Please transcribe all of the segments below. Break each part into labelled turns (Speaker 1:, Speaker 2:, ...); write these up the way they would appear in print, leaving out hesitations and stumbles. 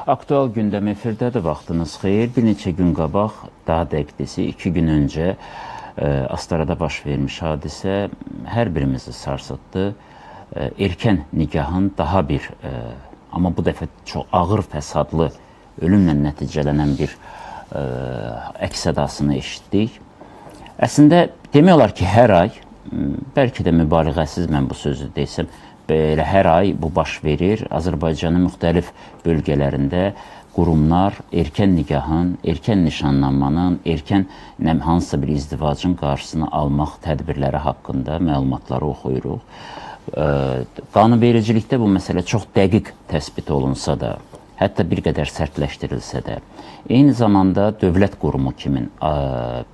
Speaker 1: Aktual gündəm efirdədir, vaxtınız xeyir. Bir neçə gün qabaq, daha dəqiqdəsi 2 gün öncə Astarada baş vermiş hadisə hər birimizi sarsıtdı. Erkən nikahın daha bir, amma bu dəfə çox ağır fəsadlı, ölümlə nəticələnən bir əks-sədasını eşitdik. Əslində, demək olar ki, hər ay, bəlkə də mübaliğəsiz mən bu sözü desəm, belə hər ay bu baş verir. Azərbaycanın müxtəlif bölgələrində qurumlar erkən nikahın, erkən nişanlanmanın, erkən hansısa bir izdivacın qarşısını almaq tədbirləri haqqında məlumatları oxuyuruq. Qanunvericilikdə bu məsələ çox dəqiq təsbit olunsa da, hətta bir qədər sərtləşdirilsə də, eyni zamanda dövlət qurumu kimi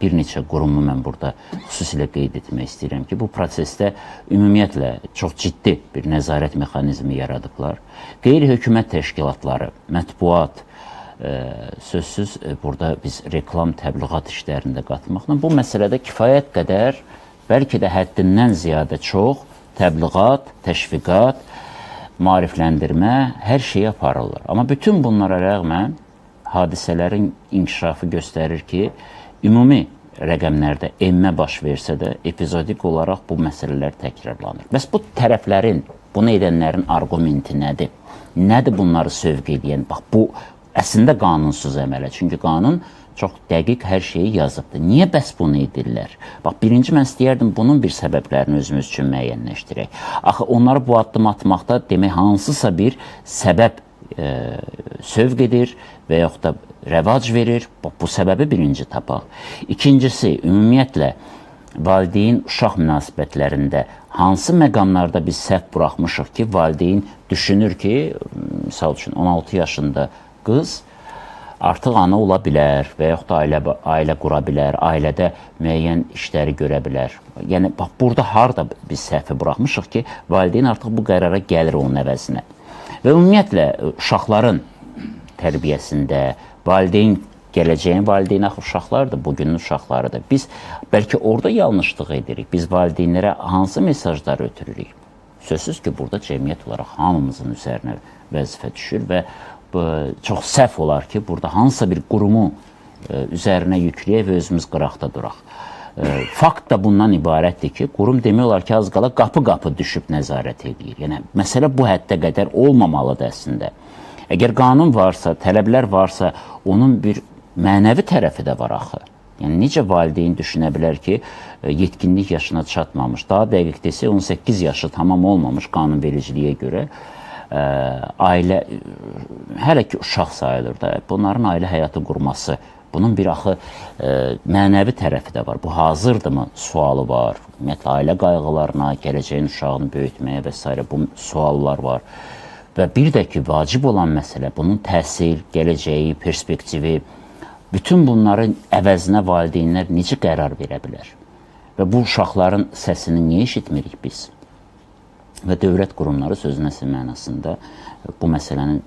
Speaker 1: bir neçə qurumu mən burada xüsusilə qeyd etmək istəyirəm ki, bu prosesdə ümumiyyətlə çox ciddi bir nəzarət mexanizmi yaradıblar. Qeyri-hökumət təşkilatları, mətbuat, sözsüz burada biz reklam, təbliğat işlərində qatmaqla bu məsələdə kifayət qədər, bəlkə də həddindən ziyadə çox təbliğat, təşviqat, maarifləndirmə, hər şeyi aparırlar. Amma bütün bunlara rəğmən hadisələrin inkişafı göstərir ki, ümumi rəqəmlərdə enmə baş versə də, epizodik olaraq bu məsələlər təkrarlanır. Bəs bu tərəflərin, bunu edənlərin arqumenti nədir? Nədir bunları sövq edən? Bax, bu əslində qanunsuz əmələ. Çünki qanun çox dəqiq hər şeyi yazıbdır. Niyə bəs bunu edirlər? Bax, birinci mən istəyərdim bunun bir səbəblərini özümüz üçün müəyyənləşdirək. Axı, onları bu addım atmaqda demək hansısa bir səbəb sövq edir və yaxud da rəvac verir. Bu səbəbi birinci tapaq. İkincisi, ümumiyyətlə, valideyn uşaq münasibətlərində hansı məqamlarda biz səhv buraxmışıq ki, valideyn düşünür ki, misal üçün 16 yaşında qız artıq ana ola bilər və yaxud da ailə qura bilər, ailədə müəyyən işləri görə bilər. Yəni, bax, burada harada biz səhvi buraxmışıq ki, valideyn artıq bu qərara gəlir onun əvəzinə. Və ümumiyyətlə, uşaqların tərbiyəsində, valideyn, gələcəyin valideyn axı uşaqlardır, bugünün uşaqlarıdır. Biz bəlkə orada yanlışlıq edirik, biz valideynlərə hansı mesajlar ötürürük? Sözsüz ki, burada cəmiyyət olaraq hamımızın üzərinə vəzifə düşür və çox səhv olar ki, burada hansısa bir qurumu üzərinə yükləyək və özümüz qıraqda duraq. Fakt da bundan ibarətdir ki, qurum demək olar ki, az qala qapı-qapı düşüb nəzarət edir. Yəni, məsələ bu həddə qədər olmamalıdır əslində. Əgər qanun varsa, tələblər varsa, onun bir mənəvi tərəfi də var axı. Yəni, necə valideyn düşünə bilər ki, yetkinlik yaşına çatmamış, daha dəqiq desə 18 yaşı tamam olmamış qanunvericiliyə görə, ailə, hələ ki uşaq sayılır da, bunların ailə həyatı qurması, bunun bir axı mənəvi tərəfi də var. Bu hazırdırmı sualı var. Ümumiyyətlə, ailə qayğılarına, gələcəyin uşağını böyütməyə və s. bu suallar var. Və bir də ki, vacib olan məsələ, bunun təhsil, gələcəyi, perspektivi, bütün bunların əvəzinə valideynlər necə qərar verə bilər? Və bu uşaqların səsini niyə eşitmirik biz? Və dövlət qurumları sözün əsl mənasında bu məsələnin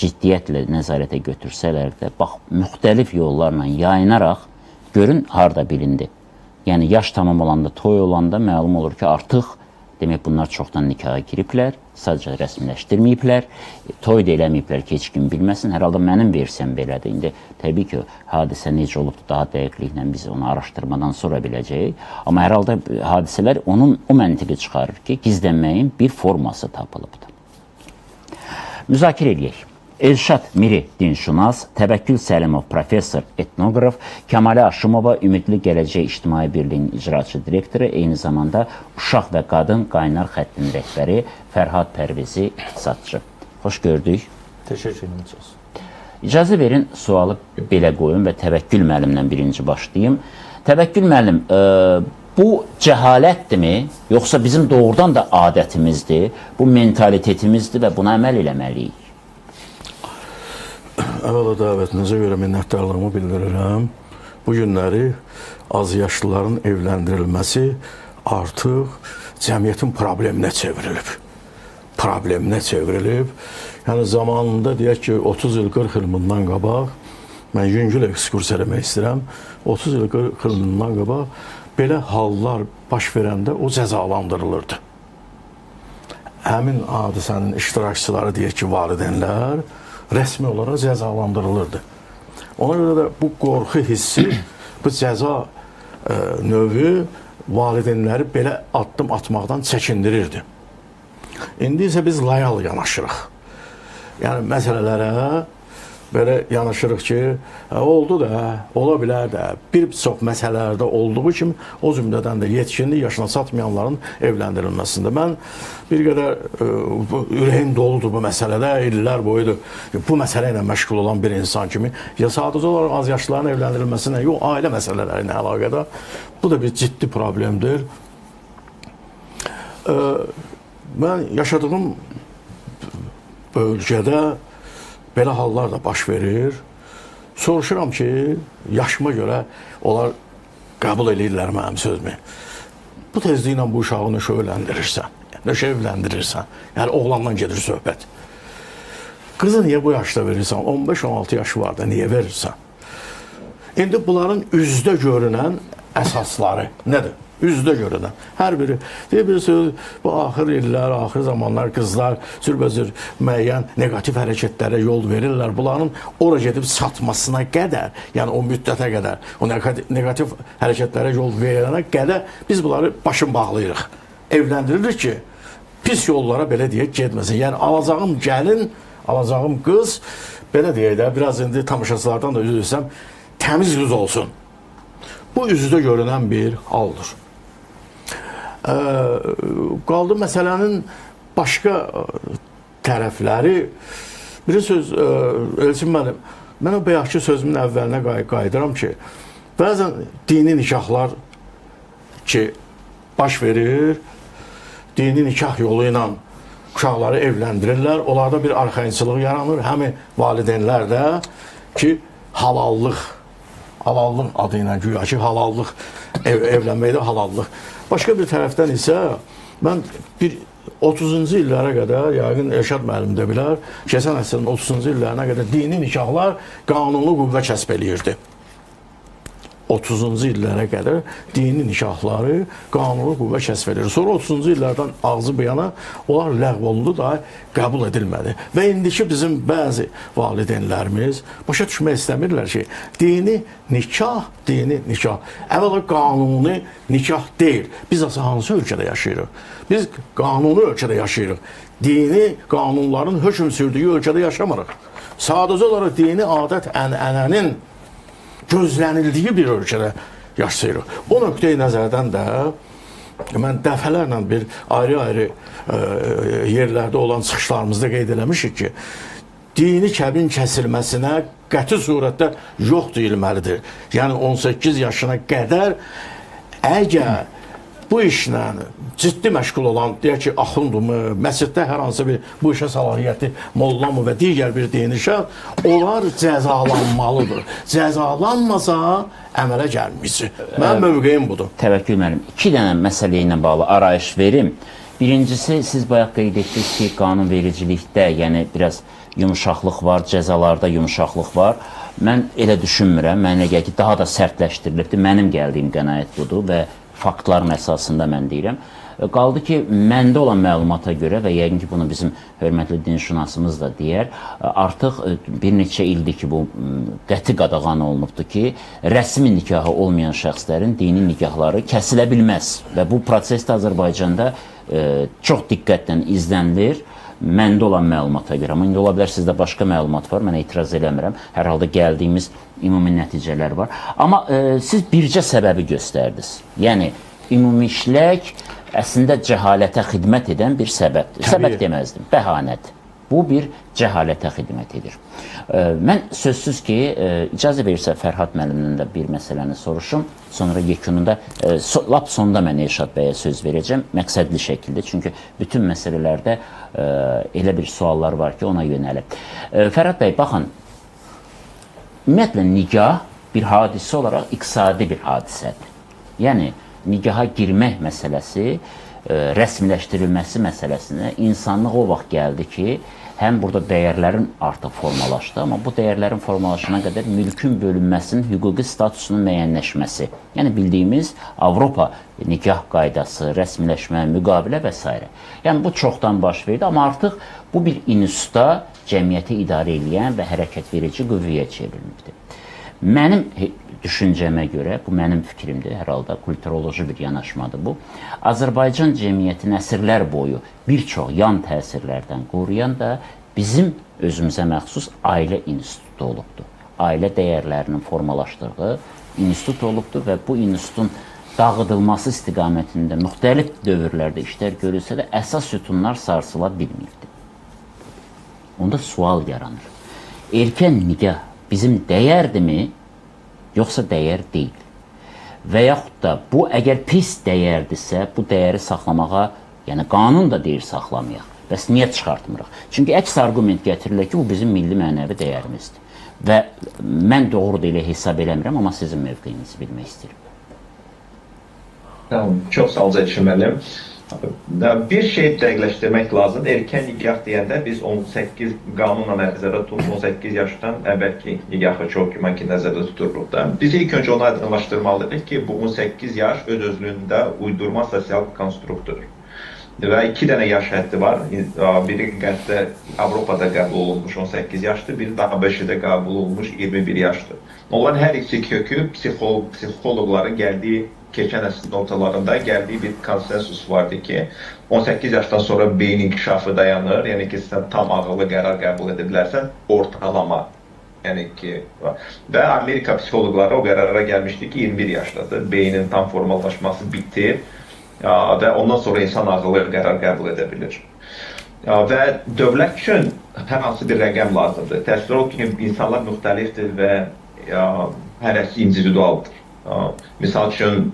Speaker 1: ciddiyyətlə nəzarətə götürsələr də, bax, müxtəlif yollarla yayınaraq görün harda bilindi. Yəni, yaş tamam olanda, toy olanda məlum olur ki, artıq demək, bunlar çoxdan nikaha giriblər, sadəcə rəsmiləşdirməyiblər, toy da eləməyiblər ki, heç kim bilməsin. Hər halda mənim versiyam belədir. İndi təbii ki, hadisə necə olubdur, daha dəqiqliklə biz onu araşdırmadan sonra biləcəyik. Amma hər halda hadisələr o məntiqi çıxarır ki, gizlənməyin bir forması tapılıbdır. Müzakirə edək. Elşad Miri, dinşünas, Təvəkkül Səlimov, professor, etnoqraf, Kəmalə Aşımova, Ümidli Gələcək İctimai Birliyinin icraçı direktoru, eyni zamanda Uşaq və Qadın Qaynar Xəttinin rəhbəri Fərhad Pərvizi, iqtisadçı. Xoş gördük.
Speaker 2: Təşəkkür ederim.
Speaker 1: İcazə verin, sualı belə qoyun və Təvəkkül müəllimlə birinci başlayayım. Təvəkkül müəllim, bu cəhalətdirmi, yoxsa bizim doğrudan da adətimizdir, bu mentalitetimizdir və buna əməl eləməliyik?
Speaker 2: Əvvəla dəvətinizə görə minnətdarlığımı bildirirəm. Bu günləri az yaşlıların evləndirilməsi artıq cəmiyyətin probleminə çevrilib. Yəni, zamanında deyək ki, 30 il, 40 il bundan qabaq, mən yüngül ekskurs eləmək istəyirəm, 30 il, 40 il bundan qabaq belə hallar baş verəndə o cəzalandırılırdı. Həmin hadisənin iştirakçıları deyək ki, valideynlər, rəsmi olaraq cəzalandırılırdı. Ona görə də bu qorxu hissi, bu cəza növü valideynləri belə addım atmaqdan çəkindirirdi. İndi isə biz layal yanaşırıq. Yəni məsələlərə belə yanaşırıq ki, oldu da, ola bilər də, bir çox məsələlərdə olduğu kimi, o cümlədən də yetkinlik yaşına çatmayanların evləndirilməsində. Mən bir qədər ürəyim doludur bu məsələdə, illər boyudur bu məsələ ilə məşğul olan bir insan kimi. Ya sadəcə olaraq az yaşlıların evləndirilməsinə, yox, ailə məsələləri ilə əlaqədar. Bu da bir ciddi problemdir. Mən yaşadığım bölgədə belə hallar da baş verir. Soruşuram ki, yaşıma görə onlar qəbul edirlər mənim sözümü. Bu tezliklə bu uşağı nəşə evləndirirsən, nəşə evləndirirsən, yəni oğlandan gedir söhbət. Qızı niyə bu yaşda verirsən? 15-16 yaşı var da niyə verirsən? İndi bunların üzdə görünən əsasları nədir? Üzdə görünən. Hər biri, deyir bir söz, bu axır illər, axır zamanlar qızlar cürbəcür müəyyən negativ hərəkətlərə yol verirlər. Bunların ora gedib çatmasına qədər, yəni o müddətə qədər, o negativ hərəkətlərə yol verilənə qədər biz bunları başın bağlayırıq. Evləndiririk ki, pis yollara belə deyək getməsin. Yəni alacağım gəlin, alacağım qız, belə deyək də, biraz indi tamaşaçılardan da üzr istəyirəm, təmiz qız olsun. Bu üzdə görünən bir haldır. Qaldı məsələnin başqa tərəfləri. Bir söz, Elçin mənim, mən o bayaqki sözümün əvvəlinə qayıdıram ki, bəzən dini nikahlar ki, baş verir, dini nikah yolu ilə uşaqları evləndirirlər, onlarda bir arxayınçılıq yaranır, həmi valideynlər də ki, halallıq adı ilə güya ki, halallıq, evlənməkdə halallıq. Başqa bir tərəfdən isə mən bir 30-cu illərə qədər, yəqin Elşad müəllim də bilər, keçən əsrin 30-cu illərinə qədər dini nikahlar qanunlu qüvvə kəsb eləyirdi. 30-cu illərə qədər dini nikahları qanunlu qüvvə kəsb edir. Sonra 30-cu illərdən ağzı bu yana onlar ləğv olundu da qəbul edilmədi. Və indiki bizim bəzi valideynlərimiz başa düşmək istəmirlər ki, dini nikah əvvəla qanuni nikah deyil. Biz hansı ölkədə yaşayırıq? Biz qanuni ölkədə yaşayırıq. Dini qanunların hökm sürdüyü ölkədə yaşamırıq. Sadəcə olaraq dini adət ənənənin gözlənildiyi bir ölkədə yaşayırıq. O nöqteyi nəzərdən də mən dəfələrlə bir ayrı-ayrı yerlərdə olan çıxışlarımızda qeyd eləmişik ki, dini kəbin kəsilməsinə qəti surətdə yox deyilməlidir. Yəni 18 yaşına qədər əgər bu işlə ciddi məşğul olan, deyək ki, axundumı, məsciddə hər hansı bir bu işə səlahiyyəti mollamı və digər bir dini şəxs, onlar cəzalanmalıdır. Cəzalanmasa əmələ gəlməyəcək. Mənim mövqeyim budur.
Speaker 1: Təvəkkül müəllim, 2 dənə məsələ ilə bağlı arayış verim. Birincisi, siz bayaq qeyd etdiniz ki, qanunvericilikdə, yəni biraz yumuşaqlıq var, cəzalarda yumuşaqlıq var. Mən elə düşünmürəm, mənə gəlir ki, daha da sərtləşdirilibdir. Mənim gəldiyim qənaət budur və faktların əsasında mən deyirəm. Qaldı ki, məndə olan məlumata görə və yəqin ki, bunu bizim hörmətli dinşünasımız da deyər, artıq bir neçə ildir ki, bu qəti qadağan olunubdur ki, rəsmi nikahı olmayan şəxslərin dini nikahları kəsilə bilməz və bu proses də Azərbaycanda çox diqqətlə izlənilir. Məndə olan məlumata görə, amma indi ola bilər sizdə başqa məlumat var, mən etiraz eləmirəm. Hər halda gəldiyimiz ümumi nəticələr var. Amma siz bircə səbəbi göstərdiniz. Yəni, ümumiləşmək əslində cəhalətə xidmət edən bir səbəbdir. Səbəb deməzdim, bəhanədir. Bu bir cəhalətə xidmət edir. Mən sözsüz ki, icazə verirsə Fərhad müəllimdən də bir məsələni soruşum. Sonra yekununda, lap sonunda mən Elşad bəyə söz verəcəm, məqsədli şəkildə. Çünki bütün məsələlərdə elə bir suallar var ki, ona yönəlib. Fərhad bəy, baxın, ümumiyyətlə, nikah bir hadisə olaraq iqtisadi bir hadisədir. Yəni, nikaha girmək məsələsi, rəsmiləşdirilməsi məsələsinə insanlıq o vaxt gəldi ki, həm burada dəyərlərin artıq formalaşdı, amma bu dəyərlərin formalaşana qədər mülkün bölünməsinin hüquqi statusunun müəyyənləşməsi. Yəni, bildiyimiz Avropa nikah qaydası, rəsmiləşmə, müqavilə və s. Yəni, bu çoxdan baş verdi, amma artıq bu bir institutda cəmiyyəti idarə edən və hərəkət verici qüvvəyə çevrilmişdir. Mənim düşüncəmə görə, bu mənim fikrimdir, hər halda kulturoloji bir yanaşmadır bu. Azərbaycan cəmiyyətini əsrlər boyu bir çox yan təsirlərdən qoruyan da bizim özümüzə məxsus ailə institutu olubdur. Ailə dəyərlərinin formalaşdırdığı institut olubdur və bu institutun dağıdılması istiqamətində müxtəlif dövrlərdə işlər görülsə də əsas sütunlar sarsıla bilməyibdir. Onda sual yaranır. Erkən nikah bizim dəyərdirmi, yoxsa dəyər deyil? Və yaxud da bu əgər pis dəyərdirsə, bu dəyəri saxlamağa, yəni qanun da deyir saxlamayaq. Bəs niyə çıxartmırıq? Çünki əks argument gətirilir ki, bu bizim milli mənəvi dəyərimizdir. Və mən doğru da elə hesab eləmirəm, amma sizin mövqeyinizi bilmək istəyirəm.
Speaker 3: Tamam, çok sağ olun düşünməlim. Bir şey dəqiqləşdirmək lazım. Erkən nikah deyəndə biz 18 qanunla nəzərdə tutup 18 yaşdan əvvəlki nikahı çox güman ki nəzərdə tuturuq da. Biz ilk öncə onu aydınlaşdırmalıyıq ki, bu 18 yaş öz özlüyündə uydurma sosial konstruktur. Və 2 dənə yaş həddi var. Biri qərbdə Avropada qəbul olunmuş 18 yaşdır, biri daha ABŞ-də qəbul olunmuş 21 yaşdır. Onların hər ikisi kökü psixoloqların gəldiyi keçən əsrin ortalarında gəldiyi bir konsensus vardı ki, 18 yaşdan sonra beyin inkişafı dayanır, yəni ki, sən tam ağıllı qərar qəbul edə bilərsən, ortalama. Yəni ki, və Amerika psixoloqları o qərara gəlmişdi ki, 21 yaşdadır, beynin tam formallaşması bitir və ondan sonra insan ağıllı qərar qəbul edə bilir. Və dövlət üçün hər hansı bir rəqəm lazımdır. Təsvir olun ki, insanlar müxtəlifdir və hərəsi individualdır. Misal üçün,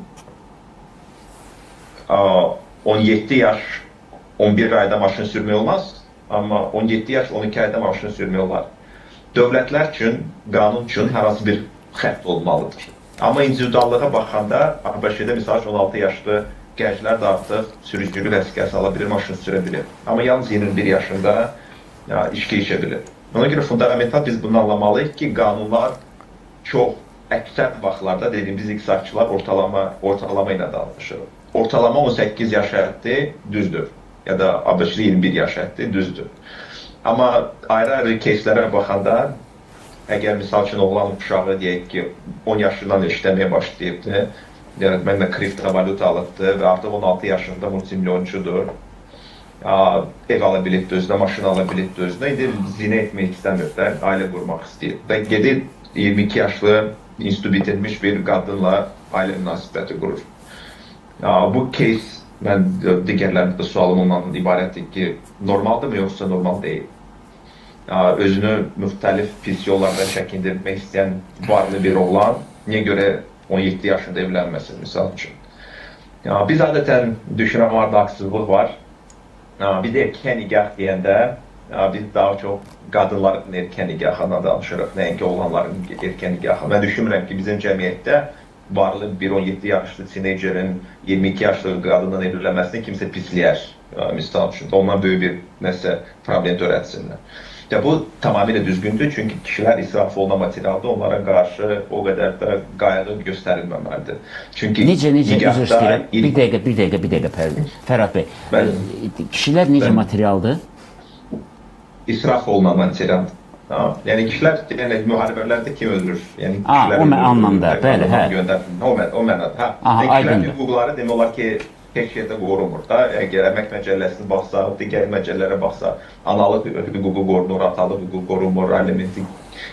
Speaker 3: 17 yaş 11 ayda maşın sürmək olmaz, amma 17 yaş 12 ayda maşın sürmək olar. Dövlətlər üçün, qanun üçün hər hansı bir xətt olmalıdır. Amma individuallığa baxanda, ABŞ-də misal 16 yaşlı gənclər də artıq sürücülük vəsiqəsi ala bilir, maşın sürə bilir. Amma yalnız 21 yaşında içki içə bilir. Ona görə fundamental biz bunu anlamalıyıq ki, qanunlar çox əksər vaxtlarda dediyimiz iqtisadçılar ortalama ilə danışır. Ortalama 18 yaş həddi düzdür. Ya da ABŞ-li 21 yaş həddi düzdür. Amma ayrı-ayrı keyslərə baxanda, əgər misal üçün oğlan uşağı deyək ki, 10 yaşından işləməyə başlayıbdır, mənlə kriptovalyuta alıbdır və artıq 16 yaşında multimilyonçudur, ev ala bilibdir özünə, maşın ala bilibdir özünə, indi zinə etmək istəmir də, ailə qurmaq istəyir. Və gedir 22 yaşlı institut bitirmiş bir qadınla ailə münasibəti qurur. Bu keys, mən digərlərində sualım ondan ibarətdir ki, normaldır mı, yoxsa normal deyil? Özünü müxtəlif pis yollardan çəkindirmək istəyən varlı bir oğlan, niyə görə 17 yaşında evlənməsin, misal üçün? Biz adətən düşünən vardı, haqsızlıq var. Biz erkən nikah deyəndə, biz daha çox qadınların erkən nikahına danışırıq, nəinki oğlanların erkən nikahına. Mən düşünmürəm ki, bizim cəmiyyətdə varlı bir 17 yaşlı teenagerin 22 yaşlı qadından evlənməsini kimsə pisləyər, misal üçün. Ondan böyük bir nəsə problem törətsinlər. Bu tamamilə düzgündür, çünki kişilər israf olunan materialda onlara qarşı o qədər də qayğı göstərilməməlidir.
Speaker 1: Necə, üzr istəyirəm, bir dəqiqə, Fərhad bəy, kişilər necə materialdır?
Speaker 3: İsraf olunan materialdır. Yəni kişilər müharibələrdə kim öldürür?
Speaker 1: O anlamda, bəli, hə.
Speaker 3: O mənada, hə. Kişilərin hüquqları demək olar ki, heç yerdə qorunmur da. Əgər əmək məcəlləsini baxsa, digər məcəllərə baxsa, analıq hüququ qorunur, atalıq hüququ qorunmur, alimenti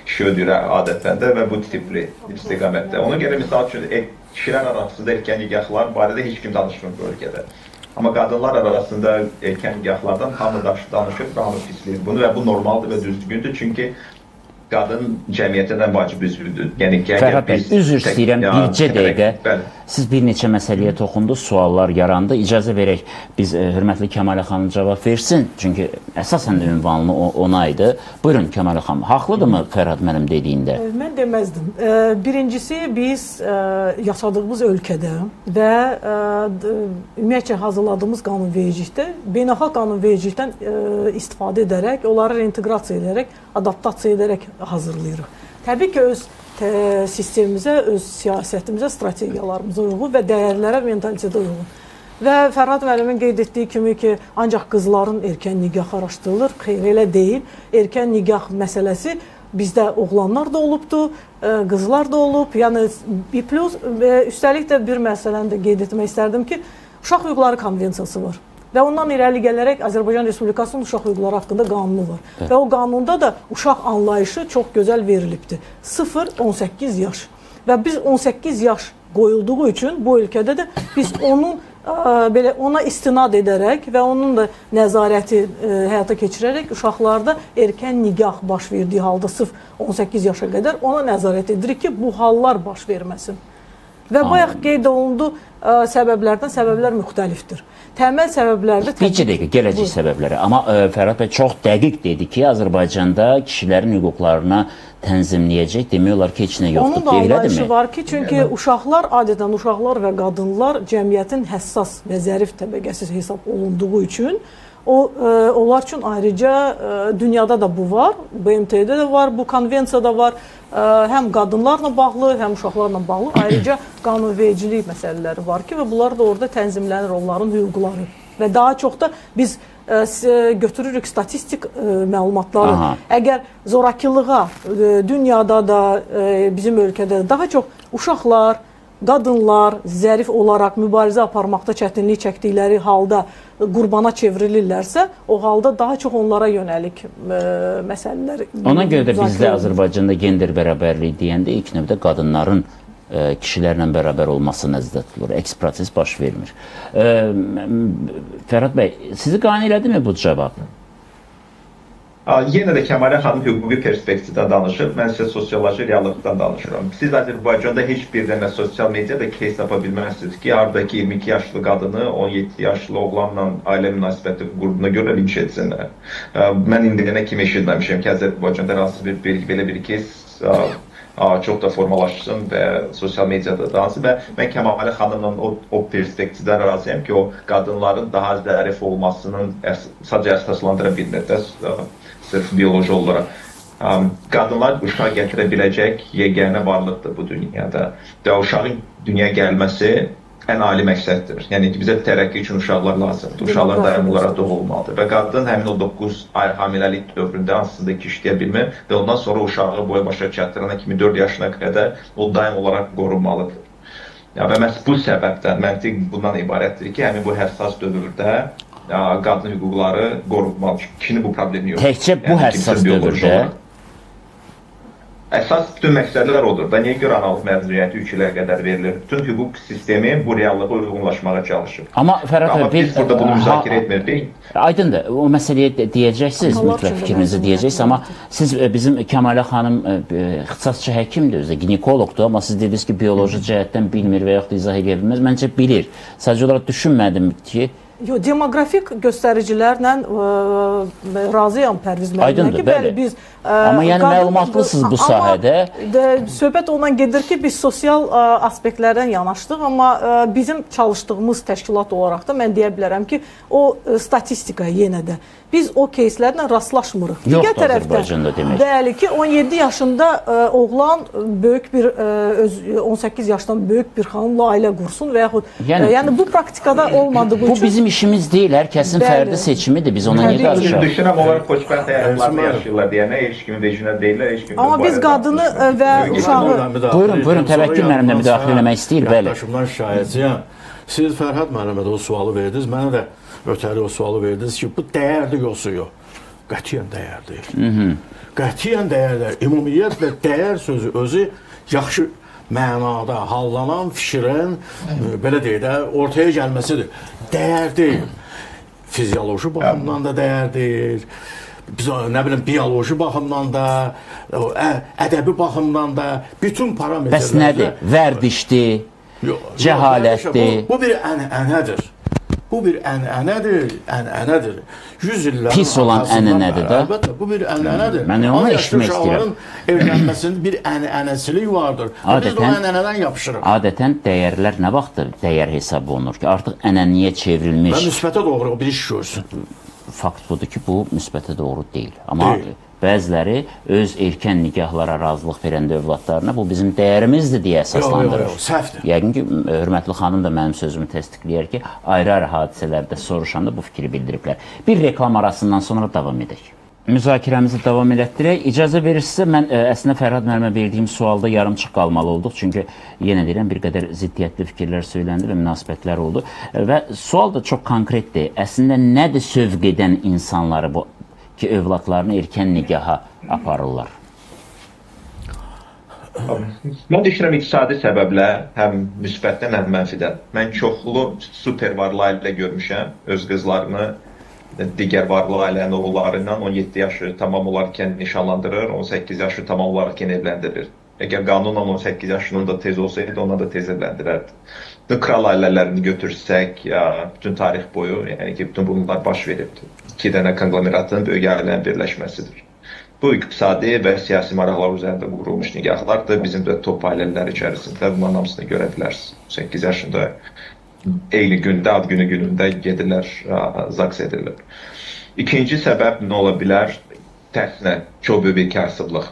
Speaker 3: kişi ödəyir adətən də və bu tipli istiqamətdə. Ona görə misal üçün kişilər arasında erkən nikahlar barədə heç kim danışmır bölgədə. Amma qadınlar arasında erkən nikahlardan hamı danışır və hamı pisləyir bunu və bu normaldır və düzgündür, çünki qadın cəmiyyətin ən vacib üzvüdür.
Speaker 1: Fərhad bəy, üzr istəyirəm, bircə dəqiqə. Siz bir neçə məsələyə toxundunuz, suallar yarandı. İcazə verək, biz hörmətli Kəmalə xanım cavab versin. Çünki əsasən də ünvanlı ona idi. Buyurun Kəmalə xanım, haqlıdırmı Fərhad mənim dediyində?
Speaker 4: Mən deməzdim. Birincisi, biz yaşadığımız ölkədə və ümumiyyətcə hazırladığımız qanunvericilikdə, beynəlxalq qanunvericilikdən istifadə edərək, onları reinteqrasiya edərək, adaptasiya edərək hazırlayırıq. Təbii ki, öz sistemimizə, öz siyasətimizə, strategiyalarımıza uyğun və dəyərlərə, mentalitetə uyğun. Və Fərhad müəllimin qeyd etdiyi kimi ki, ancaq qızların erkən nigah araşdırılır. Xeyr, elə deyil. Erkən nigah məsələsi bizdə oğlanlar da olubdu, qızlar da olub. Yəni plus üstəlik də bir məsələni də qeyd etmək istərdim ki, Uşaq Hüquqları Konvensiyası var. Və ondan irəli gələrək Azərbaycan Respublikasının uşaq hüquqları haqqında qanunu var. Və o qanunda da uşaq anlayışı çox gözəl verilibdir. 0-18 yaş. Və biz 18 yaş qoyulduğu üçün bu ölkədə də biz onun belə ona istinad edərək və onun da nəzarəti həyata keçirərək uşaqlarda erkən nigah baş verdiyi halda sırf 18 yaşa qədər ona nəzarət edirik ki, bu hallar baş verməsin. Və bayaq qeyd olundu səbəblər müxtəlifdir. Təməl səbəblərdə
Speaker 1: Bir dəqiqə gələcək səbəbləri. Amma Fərhad bəy çox dəqiq dedi ki, Azərbaycanda kişilərin hüquqlarına tənzimləyəcək demək olar ki, heç nə yoxdur.
Speaker 4: Onun da anlayışı var ki, çünki uşaqlar, adətən uşaqlar və qadınlar cəmiyyətin həssas və zərif təbəqəsi hesab olunduğu üçün onlar üçün ayrıca dünyada da bu var, BMT-də də var, bu konvensiyada var. Həm qadınlarla bağlı, həm uşaqlarla bağlı ayrıca qanunvericilik məsələləri var ki, və bunlar da orada tənzimlənir onların hüquqları. Və daha çox da biz götürürük statistik məlumatları.
Speaker 1: Aha.
Speaker 4: Əgər zorakılığa dünyada da, bizim ölkədə daha çox uşaqlar, qadınlar zərif olaraq mübarizə aparmaqda çətinlik çəkdikləri halda qurbana çevrilirlərsə, o halda daha çox onlara yönəlik məsələlər.
Speaker 1: Ona görə də bizdə Azərbaycanda gender bərabərliyi deyəndə ilk növbədə qadınların kişilərlə bərabər olması nəzərdə tutulur. Əks proses baş vermir. Fərhad bəy, sizi qane elədimi bu cavab?
Speaker 3: Yenə də Kəmalə xanım hüquqi perspektivdən danışır, mən sizə sosioloji reallıqdan danışıram. Siz Azərbaycanda heç bir dənə sosial mediada case tapa bilməzsiniz ki, haradakı 22 yaşlı qadını 17 yaşlı oğlanla ailə münasibəti qurduğuna görə linç etsinlər. Mən indiyənə kimi eşitməmişəm ki, Azərbaycanda hansı belə bir case çox da formalaşsın və sosial mediada dansı və mən Kəmalə xanımla o perspektivdən razıyam ki, o qadınların daha zərif olmasının sadəcə əsaslandıra bilmir də sırf biyoloji olaraq. Qadınlar uşaq gətirə biləcək yeganə varlıqdır bu dünyada və uşağın dünyaya gəlməsi ən ali məqsəddir. Yəni ki, bizə tərəqqi üçün uşaqlar lazımdır. Uşaqlar daim olaraq doğulmalıdır və qadın həmin o 9 ay hamiləlik dövründə hansında ki işləyə bilmir və ondan sonra uşağı boya başa çatdırana kimi 4 yaşına qədər o daim olaraq qorunmalıdır. Və məhz bu səbəbdən məntiq bundan ibarətdir ki, həmin bu həssas dövrdə qadın hüquqları qorunmalıdır. Kişinin bu problemi yoxdur.
Speaker 1: Təkcə bu həssas dövrdə?
Speaker 3: Əsas bütün məqsədlər odur. Və niyə görə analıq məzuniyyəti 3 ilə qədər verilir? Bütün hüquq sistemi bu reallığa uyğunlaşmağa çalışır.
Speaker 1: Amma Fərhad bəy,
Speaker 3: biz burada bunu müzakirə etmirdik.
Speaker 1: Aydındır, o məsələyə deyəcəksiniz, mütləq fikrinizi deyəcəksiniz, amma siz bizim Kəmalə xanım ixtisasçı həkimdir, özü ginekoloqdur, amma siz dediniz ki, bioloji cəhətdən bilmir və yaxud da izah edə bilməz. Məncə bilir. Sadəcə olaraq düşünmədim ki,
Speaker 4: demografik göstəricilərlə razıyam Pərviz müəllimə ki, bəli biz
Speaker 1: amma yəni məlumatlısınız bu sahədə.
Speaker 4: Söhbət ondan gedir ki, biz sosial aspektlərdən yanaşdıq, amma bizim çalışdığımız təşkilat olaraq da mən deyə bilərəm ki, o statistika yenə də biz o keyslərlə rastlaşmırıq.
Speaker 1: Digər tərəfdən,
Speaker 4: bəli ki, 17 yaşında oğlan böyük bir 18 yaşdan böyük bir xanımla ailə qursun və yaxud yəni bu praktikada olmadığı üçün
Speaker 1: bu bizim işimiz deyil, hər kəsin fərdi seçimidir. Biz ona niyə qarışırıq?
Speaker 3: Düşünürəm, onlar xoşbəxt həyatlarını yaşayırlar deyənə, heç kimin vecina deyirlər, heç kimin...
Speaker 4: Amma biz qadını və uşağı...
Speaker 1: Buyurun, təvəkkül mənimlə müdaxilə eləmək istəyir, bəli.
Speaker 2: Qardaşımdan şikayətçiyəm. Siz Fərhad müəllimə də o sualı verdiniz, mənə də ötəri o sualı verdiniz ki, bu dəyərli yoxsa yox? Qətiyyən dəyər deyil. Qətiyyən dəyər deyil. Ümumiyyətlə, dəyər sözü özü yaxşı mənada hallanan fikrin, belə deyək də, ortaya gəlməsidir. Dəyər deyil. Fizioloji baxımdan da dəyər deyil. Nə bilim, bioloji baxımdan da, ədəbi baxımdan da, bütün parametrlərdə...
Speaker 1: Bəs nədir? Vərdişdir, cəhalətdir.
Speaker 2: Bu bir ənənədir. Bu bir ənənədir. 100 illərin
Speaker 1: pis olan ənənədir də.
Speaker 2: Əlbəttə, bu bir ənənədir.
Speaker 1: Mən onu eşitmək istəyirəm.
Speaker 2: Evlənməsinin bir ənənəsilik vardır. Biz o ənənədən yapışırıq.
Speaker 1: Adətən dəyərlər nə vaxtdır dəyər hesab olunur ki, artıq ənənəyə çevrilmiş.
Speaker 2: Və müsbətə doğru bir iş görsün.
Speaker 1: fakt budur ki, bu müsbətə doğru deyil. Amma
Speaker 2: Deyil.
Speaker 1: bəziləri öz erkən nikahlara razılıq verəndə övladlarına bu bizim dəyərimizdir deyə əsaslandırır.
Speaker 2: Yox, səhvdir.
Speaker 1: Yəqin ki, hörmətli xanım da mənim sözümü təsdiqləyər ki, ayrı-ayrı hadisələrdə soruşanda bu fikri bildiriblər. Bir reklam arasından sonra davam edək. Müzakirəmizi davam elətdirək. İcazə verirsinizsə, mən əslində Fərhad müəllimə verdiyim sualda yarımçıq qalmalı olduq. Çünki yenə deyirəm, bir qədər ziddiyyətli fikirlər söyləndi və münasibətlər oldu. Və sual da çox konkretdir. Əslində nədir sövq edən insanları bu ki, övladlarını erkən nigaha aparırlar?
Speaker 3: Mən düşünürəm iqtisadi səbəblər həm müsbətdən, həm mənfidən. Mən çoxlu super varlı ailə görmüşəm. Öz qızlarını digər varlı ailənin oğulları ilə 17 yaşı tamam olarkən nişanlandırır, 18 yaşı tamam olarkən evləndirir. Əgər qanunla 18 yaşının da tez olsaydı, ona da tez evləndirərdi. Kral ailələrini götürsək, bütün tarix boyu, yəni ki, bütün bunlar baş veribdir. 2 dənə konglomeratın böyük ailənin birləşməsidir. Bu iqtisadi və siyasi maraqlar üzərində qurulmuş nigahlardır. Bizim də top ailələr içərisində bunların hamısını görə bilərsiniz. 18 yaşında eyni gündə, ad günündə gedirlər, zaks edirlər. İkinci səbəb nə ola bilər? Tərsinə, çox böyük bir kasıblıq.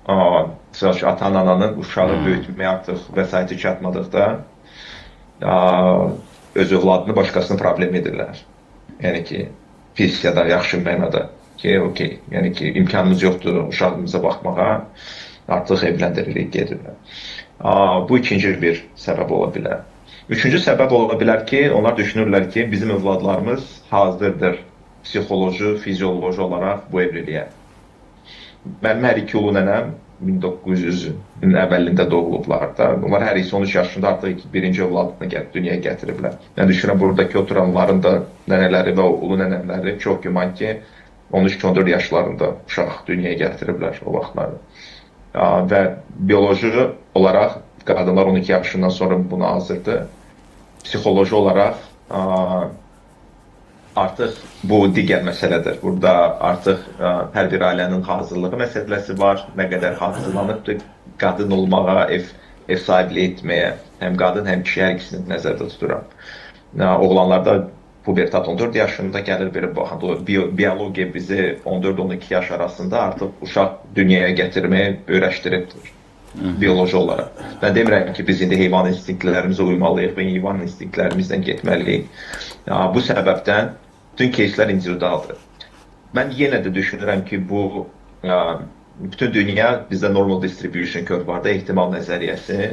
Speaker 3: Ata-ananın uşağı böyütməyə artıq vəsaiti çatmadıqda öz övladını başqasının problem edirlər. Yəni ki, pis ya da yaxşı mənada ki, okey, yəni ki, imkanımız yoxdur uşağımıza baxmağa, artıq evləndiririk, gedirlər. Bu ikinci bir səbəb ola bilər. Üçüncü səbəb ola bilər ki, onlar düşünürlər ki, bizim övladlarımız hazırdır psixoloji, fizioloji olaraq bu evliliyə. Mənim hər iki ulu nənəm 1900-ün əvvəlində doğulublar da. Onlar hər ikisi 13 yaşında artıq birinci övladını dünyaya gətiriblər. Mən düşünürəm, buradakı oturanların da nənələri və ulu nənəmləri çox güman ki, 13-14 yaşlarında uşaq dünyaya gətiriblər o vaxtlarda. Və bioloji olaraq qadınlar 12 yaşından sonra buna hazırdır. Psixoloji olaraq artıq bu digər məsələdir. Burada artıq hər bir ailənin hazırlığı məsələsi var. Nə qədər hazırlanıbdır qadın olmağa, ev sahibliyi etməyə. Həm qadın, həm kişi hər ikisini nəzərdə tuturam. Oğlanlarda pubertat 14 yaşında gəlir, bir baxın. Biologiya bizi 14-12 yaş arasında artıq uşaq dünyaya gətirməyə öyrəşdiribdir. Bioloji olaraq. Mən demirəm ki, biz indi heyvan instinktlərimizə uymalıyıq və heyvan instinktlərimizdən getməliyik. Bu səbəbdən bütün keyslər individualdır. Mən yenə də düşünürəm ki, bu bütün dünya bizdə normal distribution curve var da, ehtimal nəzəriyyəsi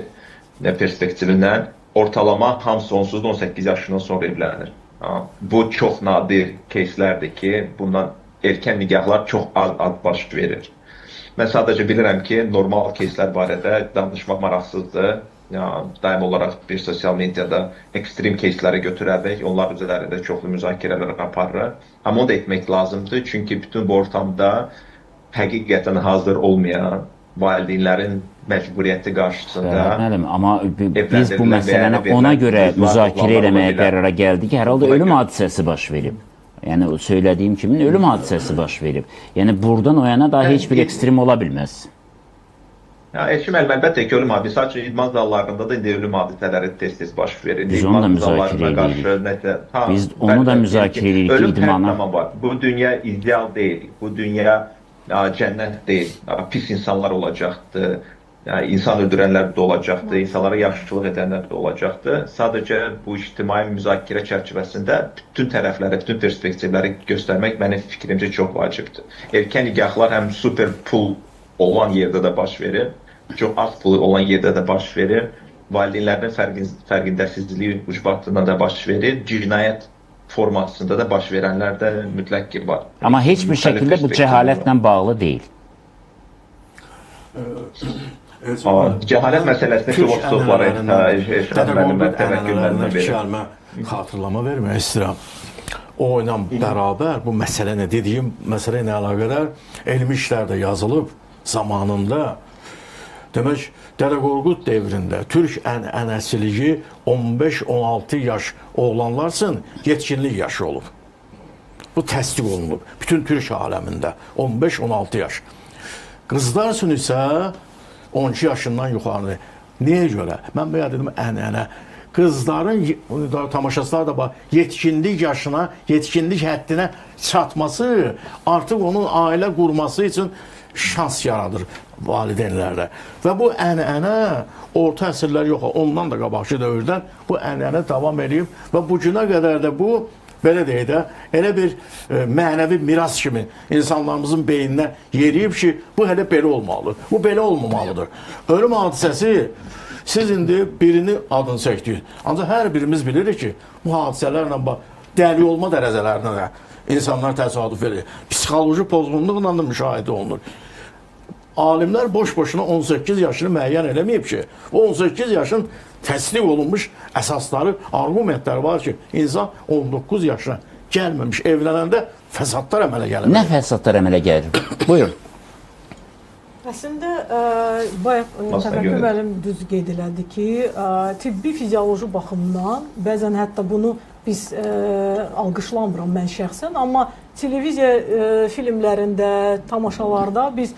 Speaker 3: perspektivindən ortalama hamısı onsuz da 18 yaşından sonra evlənir. Bu çox nadir keyslərdir ki, bundan erkən nigahlar çox az baş verir. Mən sadəcə bilirəm ki, normal keyslər barədə danışmaq maraqsızdır. Daim olaraq bir sosial mediada ekstrem keysləri götürərək, onlar üzərində çoxlu müzakirələr aparır. Amma onu da etmək lazımdır, çünki bütün bu ortamda həqiqətən hazır olmayan valideynlərin məcburiyyəti qarşısında...
Speaker 1: Müəllim, amma biz bu məsələni ona görə müzakirə eləməyə qərara gəldik ki, hər halda ölüm hadisəsi baş verib. Yəni, söylədiyim kimi ölüm hadisəsi baş verib. Yəni, buradan o yana daha heç bir ekstrem ola bilməz.
Speaker 3: Elçin müəllim, əlbəttə ki, ölüm hadisəsi, sadəcə idman zallarında da indi ölüm hadisələri tez-tez baş verir.
Speaker 1: Biz onu da müzakirə edirik. Biz onu da müzakirə edirik ki, idmana...
Speaker 3: Bu dünya ideal deyil, bu dünya cənnət deyil, pis insanlar olacaqdır. İnsan öldürənlər də olacaqdır, insanlara yaxşılıq edənlər də olacaqdır. Sadəcə bu ictimai müzakirə çərçivəsində bütün tərəfləri, bütün perspektivləri göstərmək mənim fikrimcə çox vacibdir. Erkən nigahlar həm super pul olan yerdə də baş verir, çox az pul olan yerdə də baş verir, valideynlərin fərqindəsizliyi ucbatından da baş verir, cinayət formasında da baş verənlər də mütləq ki var.
Speaker 1: Amma heç bir şəkildə bu cəhalətlə bağlı deyil.
Speaker 3: Cəhalət məsələsini filosoflara
Speaker 2: xatırlama vermək istəyirəm. O ilə bərabər bu məsələ nə dediyim məsələ ilə əlaqədar elmi işlər də yazılıb zamanında. Demək, Dədə Qorqud dövründə türk ənənəçiliyi 15-16 yaş oğlanlar üçün yetkinlik yaşı olub. Bu təsdiq olunub bütün türk aləmində 15-16 yaş. Qızlar üçün isə 12 yaşından yuxarı. Niyə görə? Mən bəyə dedim, ənənə qızların tamaşaçılar da bax, yetkinlik yaşına, yetkinlik həddinə çatması artıq onun ailə qurması üçün şans yaradır valideynlərdə. Və bu ənənə orta əsrlər yox, ondan da qabaqçı dövrdən bu ənənə davam edib və bu günə qədər də bu belə deyək də, elə bir mənəvi miras kimi insanlarımızın beyninə yeriyib ki, bu hələ belə olmalıdır. Bu belə olmamalıdır. Ölüm hadisəsi, siz indi birini adını çəkdiniz. Ancaq hər birimiz bilirik ki, bu hadisələrlə dəli olma dərəcələrinə də insanlar təsadüf edir. Psixoloji pozğunluqla da müşahidə olunur. Alimlər boş-boşuna 18 yaşını müəyyən eləməyib ki, o 18 yaşın təsdiq olunmuş əsasları, argumentlər var ki, insan 19 yaşına gəlməmiş evlənəndə fəsadlar əmələ gəlir.
Speaker 1: Nə fəsadlar əmələ gəlir? Buyurun.
Speaker 4: Əslində, bayaq Təfəkkür müəllim düz qeyd elədi ki, tibbi fizioloji baxımdan bəzən hətta bunu biz alqışlamıram mən şəxsən, amma televiziya filmlərində, tamaşalarda biz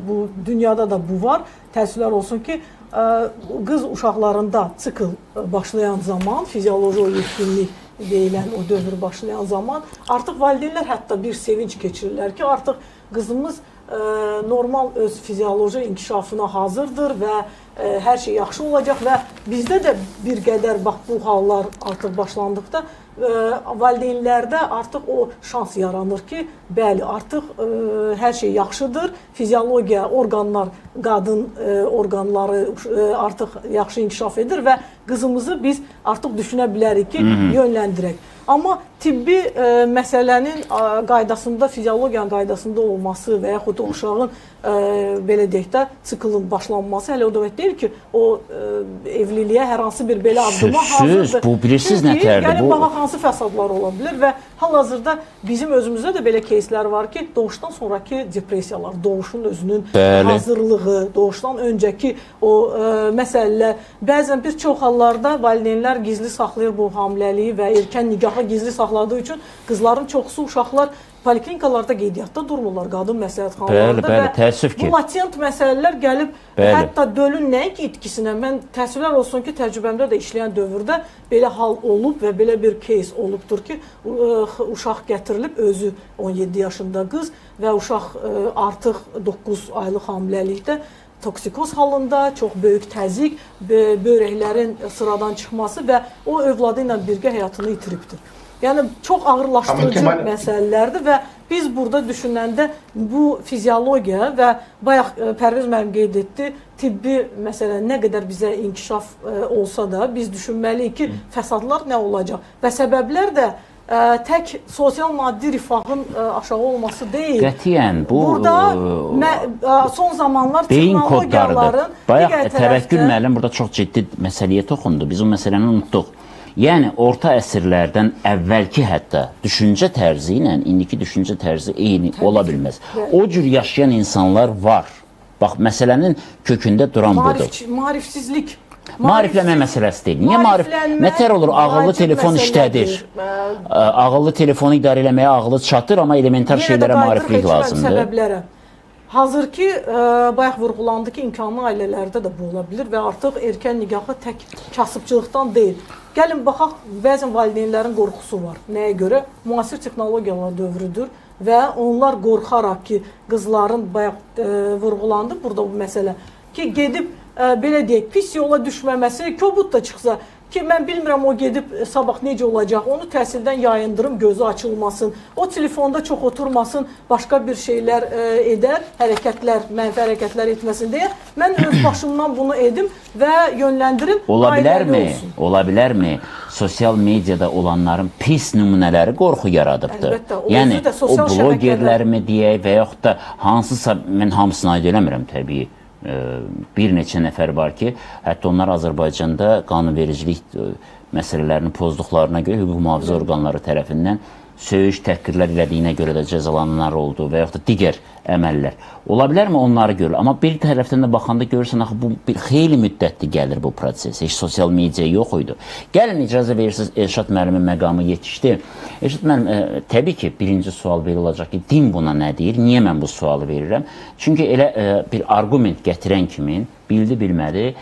Speaker 4: bu dünyada da bu var. Təəssüflər olsun ki, qız uşaqlarında sikl başlayan zaman, fizioloji o yetkinlik deyilən o dövr başlayan zaman artıq valideynlər hətta bir sevinç keçirirlər ki, artıq qızımız normal öz fizioloji inkişafına hazırdır və hər şey yaxşı olacaq və bizdə də bir qədər bax bu hallar artıq başlandıqda valideynlərdə artıq o şans yaranır ki, bəli, artıq hər şey yaxşıdır, fiziologiya, orqanlar, qadın orqanları artıq yaxşı inkişaf edir və qızımızı biz artıq düşünə bilərik ki, yönləndirək. Amma tibbi məsələnin qaydasında, fiziologiyanın qaydasında olması və yaxud da uşağın belə deyək də siklın başlanması hələ o demək deyil ki, o evliliyə hər hansı bir belə addıma hazırdır.
Speaker 1: Bu bilirsiniz nətərdir?
Speaker 4: Gəlin baxaq hansı fəsadlar ola bilər və hal-hazırda bizim özümüzdə də belə keyslər var ki, doğuşdan sonraki depressiyalar, doğuşun özünün hazırlığı, doğuşdan öncəki o məsələlər, bəzən bir çox hallarda valideynlər gizli saxlayır bu hamiləliyi və erkən nigahı gizli saxladığı üçün qızların çoxsu uşaqlar poliklinikalarda qeydiyyatda durmurlar, qadın məsləhətxanalarında və bu latent məsələlər gəlib hətta dölün nəinki itkisinə, mən təəssüflər olsun ki, təcrübəmdə də işləyən dövrdə belə hal olub və belə bir keys olubdur ki, uşaq gətirilib, özü 17 yaşında qız və uşaq artıq 9 aylıq hamiləlikdə toksikoz halında, çox böyük təzyiq, börəklərin sıradan çıxması və o övladı ilə birgə həyatını itiribdir. Yəni, çox ağırlaşdırıcı məsələlərdir və biz burada düşünəndə bu fiziologiya və bayaq Pərviz müəllim qeyd etdi, tibbi məsələ nə qədər bizə inkişaf olsa da biz düşünməliyik ki, fəsadlar nə olacaq və səbəblər də tək sosial maddi rifahın aşağı olması deyil.
Speaker 1: Qətiyyən, bu
Speaker 4: burada son zamanlar
Speaker 1: beyin kodlarıdır. Bayaq Təvəkkül
Speaker 4: tərəfdə
Speaker 1: müəllim burada çox ciddi məsələyə toxundu. Biz o məsələni unutduq. Yəni, orta əsrlərdən əvvəlki hətta düşüncə tərzi ilə indiki düşüncə tərzi eyni ola bilməz. O cür yaşayan insanlar var. Bax, məsələnin kökündə duran budur.
Speaker 4: Maarifsizlik.
Speaker 1: Maarifləmə məsələsi deyil. Niyə maarif? Nətər olur? Ağıllı telefon işlədir. Ağıllı telefonu idarə eləməyə ağıllı çatır, amma elementar şeylərə maariflik lazımdır.
Speaker 4: Səbəblərə. Hazır ki, bayaq vurğulandı ki, imkanlı ailələrdə də bu ola bilir və artıq erkən nigahı tək kasıbçılıqdan deyil. Gəlin, baxaq, bəzən valideynlərin qorxusu var. Nəyə görə? Müasir texnologiyalar dövrüdür və onlar qorxaraq ki, qızların bayaq vurğulandı burada bu məsələ ki, gedib, belə deyək, pis yola düşməməsi, kobud da çıxsa ki, mən bilmirəm o gedib sabah necə olacaq, onu təhsildən yayındırım, gözü açılmasın, o telefonda çox oturmasın, başqa bir şeylər edər, hərəkətlər, mənfi hərəkətlər etməsin deyə mən öz başımdan bunu edim və yönləndirim, ailəli olsun.
Speaker 1: Ola bilərmi? Sosial mediada olanların pis nümunələri qorxu yaradıbdır.
Speaker 4: Əlbəttə,
Speaker 1: yəni, o blogerlərmi deyək və yaxud da hansısa, mən hamısını aid eləmirəm təbii. Bir neçə nəfər var ki, hətta onlar Azərbaycanda qanunvericilik məsələlərini pozduqlarına görə hüquq mühafizə orqanları tərəfindən söyüş, təhqirlər elədiyinə görə də cəzalananlar oldu və yaxud da digər əməllər. Ola bilərmi onları görür? Amma bir tərəfdən də baxanda görürsən, axı bu bir xeyli müddətli gəlir bu proses. Heç sosial media yox idi. Gəlin, icazə verirsiniz, Elşad müəllimin məqamı yetişdi. Elşad müəllim, təbii ki, birinci sual belə olacaq ki, din buna nə deyir? Niyə mən bu sualı verirəm? Çünki elə bir argument gətirən kimi bildi-bilmədi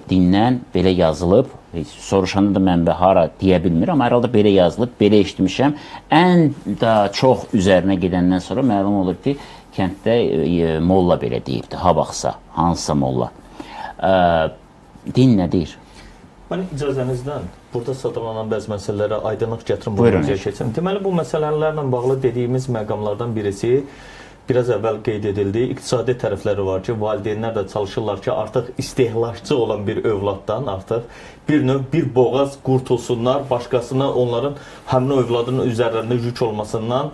Speaker 1: dindən belə yazılıb, soruşanda da mənbə hara deyə bilmirəm, amma hər halda belə yazılıb, belə eşitmişəm. Ən da çox üzərinə gedəndən sonra məlum olur ki, kənddə molla belə deyibdi, ha baxsa, hansısa molla. Din nə deyir?
Speaker 5: Mən icazənizdən burada sadalanan bəzi məsələlərə aydınlıq gətirim,
Speaker 1: Buyurun.
Speaker 5: keçim. Deməli, bu məsələlərlə bağlı dediyimiz məqamlardan birisi biraz əvvəl qeyd edildi. İqtisadi tərəfləri var ki, valideynlər də çalışırlar ki, artıq istehlakçı olan bir övladdan artıq bir növ bir boğaz qurtulsunlar, başqasına onların həmin övladının üzərlərində yük olmasından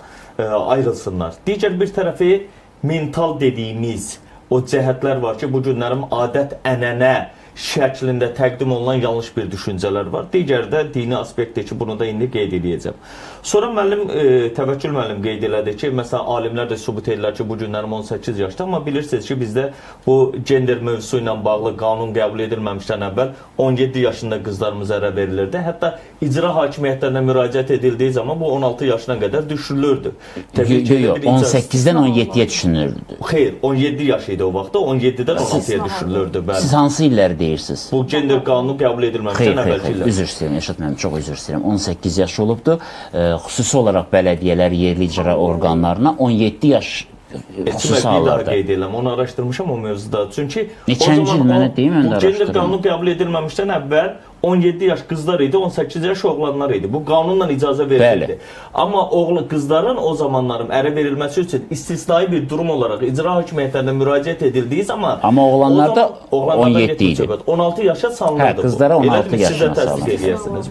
Speaker 5: ayrılsınlar. Digər bir tərəfi mental dediyimiz o cəhətlər var ki, bu günlərin adət, ənənə şəklində təqdim olunan yanlış bir düşüncələr var. Digər də dini aspektdir ki, bunu da indi qeyd edəcəm. Sonra müəllim, Təvəkkül müəllim qeyd elədi ki, məsələn, alimlər də sübut edirlər ki, bu günlərim 18 yaşda, amma bilirsiniz ki, bizdə bu gender mövzusu ilə bağlı qanun qəbul edilməmişdən əvvəl 17 yaşında qızlarımıza ərə verilirdi. Hətta icra hakimiyyətlərinə müraciət edildiyi zaman bu 16 yaşına qədər düşürülürdü.
Speaker 1: Yox, 18-dən 17-yə düşünülürdü.
Speaker 5: Xeyr, 17 yaş idi o vaxtda, 17-dən 16-ya düşürülürdü.
Speaker 1: Siz hansı illəri deyirsiniz?
Speaker 5: Bu gender qanunu qəbul edilməmişdən əvvəlki illər.
Speaker 1: Üzr istəyirəm, Yaşad müəllim, çox üzr istəyirəm. 18 yaş olubdu. Xüsusi olaraq bələdiyyələr, yerli icra orqanlarına 17 yaş xüsusi hallarda.
Speaker 5: Qeyd edirəm, onu araşdırmışam o mövzuda. Çünki
Speaker 1: neçənci il mənə deyim, mən də
Speaker 5: araşdırdım. Gender
Speaker 1: araşdırdım.
Speaker 5: qanunu qəbul edilməmişdən əvvəl 17 yaş qızlar idi, 18 yaş oğlanlar idi. Bu qanunla icazə verildi. Amma qızların o zamanların ərə verilməsi üçün istisnai bir durum olaraq icra hakimiyyətlərinə müraciət edildiyi zaman
Speaker 1: amma oğlanlarda 17 idi.
Speaker 5: 16 yaşa salınırdı.
Speaker 1: Hə, qızlara 16 yaşına
Speaker 5: salınırdı.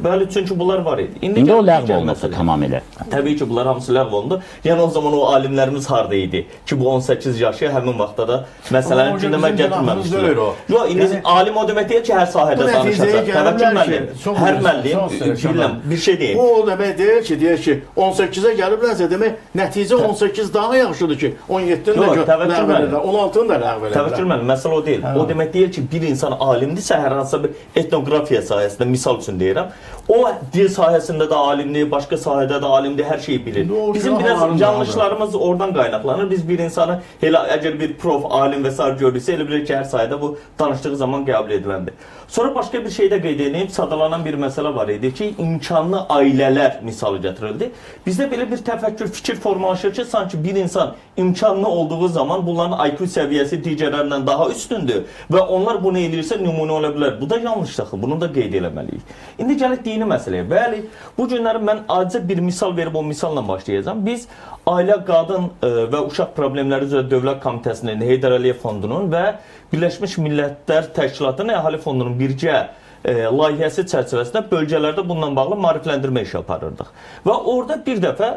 Speaker 5: Bəli, çünki bunlar var idi.
Speaker 1: İndi o ləğv olundu tamamilə.
Speaker 5: Təbii ki, bunlar hamısı ləğv olundu. Yəni o zaman o alimlərimiz harda idi ki, bu 18 yaşı həmin vaxtda da məsələni gündəmə gətirməmişdilər. Yox, indi alim o demək deyil ki, hər sahədə danışacaq. Hər müəllim, bir şey deyim.
Speaker 2: O demək deyil ki, deyək ki, 18-ə gəliblərsə demək, nəticə 18 daha yaxşıdır ki, 17-nin də ləğv edirlər, 16-nın da ləğv edirlər.
Speaker 5: Təvəkkül müəllim, məsələ o deyil. O demək deyil ki, bir insan alimdirsə, hər hansısa bir etnografiya sahəsində, misal üçün deyirəm, o dil sahəsində də alimdir, başqa sahədə də alimdir, hər şeyi bilir. Bizim biraz yanlışlarımız oradan qaynaqlanır. Biz bir insanı, elə əgər bir prof, alim və s. görürsə, elə bilir ki, hər sahədə bu danışdığı zaman qəbul ediləndir. Sonra başqa bir şey də qeyd edeyim, sadalanan bir məsələ var idi ki, imkanlı ailələr misalı gətirildi. Bizdə belə bir təfəkkür, fikir formalaşır ki, sanki bir insan imkanlı olduğu zaman bunların IQ səviyyəsi digərlərindən daha üstündür və onlar bunu eləyirsə nümunə ola bilər. Bu da yanlışdır, bunu da qeyd eləməliyik. İndi gələk dini məsələyə. Bəli, bu günləri mən acı bir misal verib o misalla başlayacağım. Biz Ailə, Qadın və Uşaq Problemləri üzrə Dövlət Komitəsinin, Heydər Əliyev Fondunun və Birləşmiş Millətlər Təşkilatının Əhali Fondunun birgə layihəsi çərçivəsində bölgələrdə bununla bağlı maarifləndirmə işi aparırdıq. Və orada bir dəfə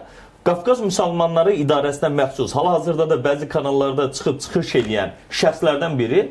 Speaker 5: Qafqaz Müsəlmanları İdarəsinə məxsus, hal-hazırda da bəzi kanallarda çıxış edən şəxslərdən biri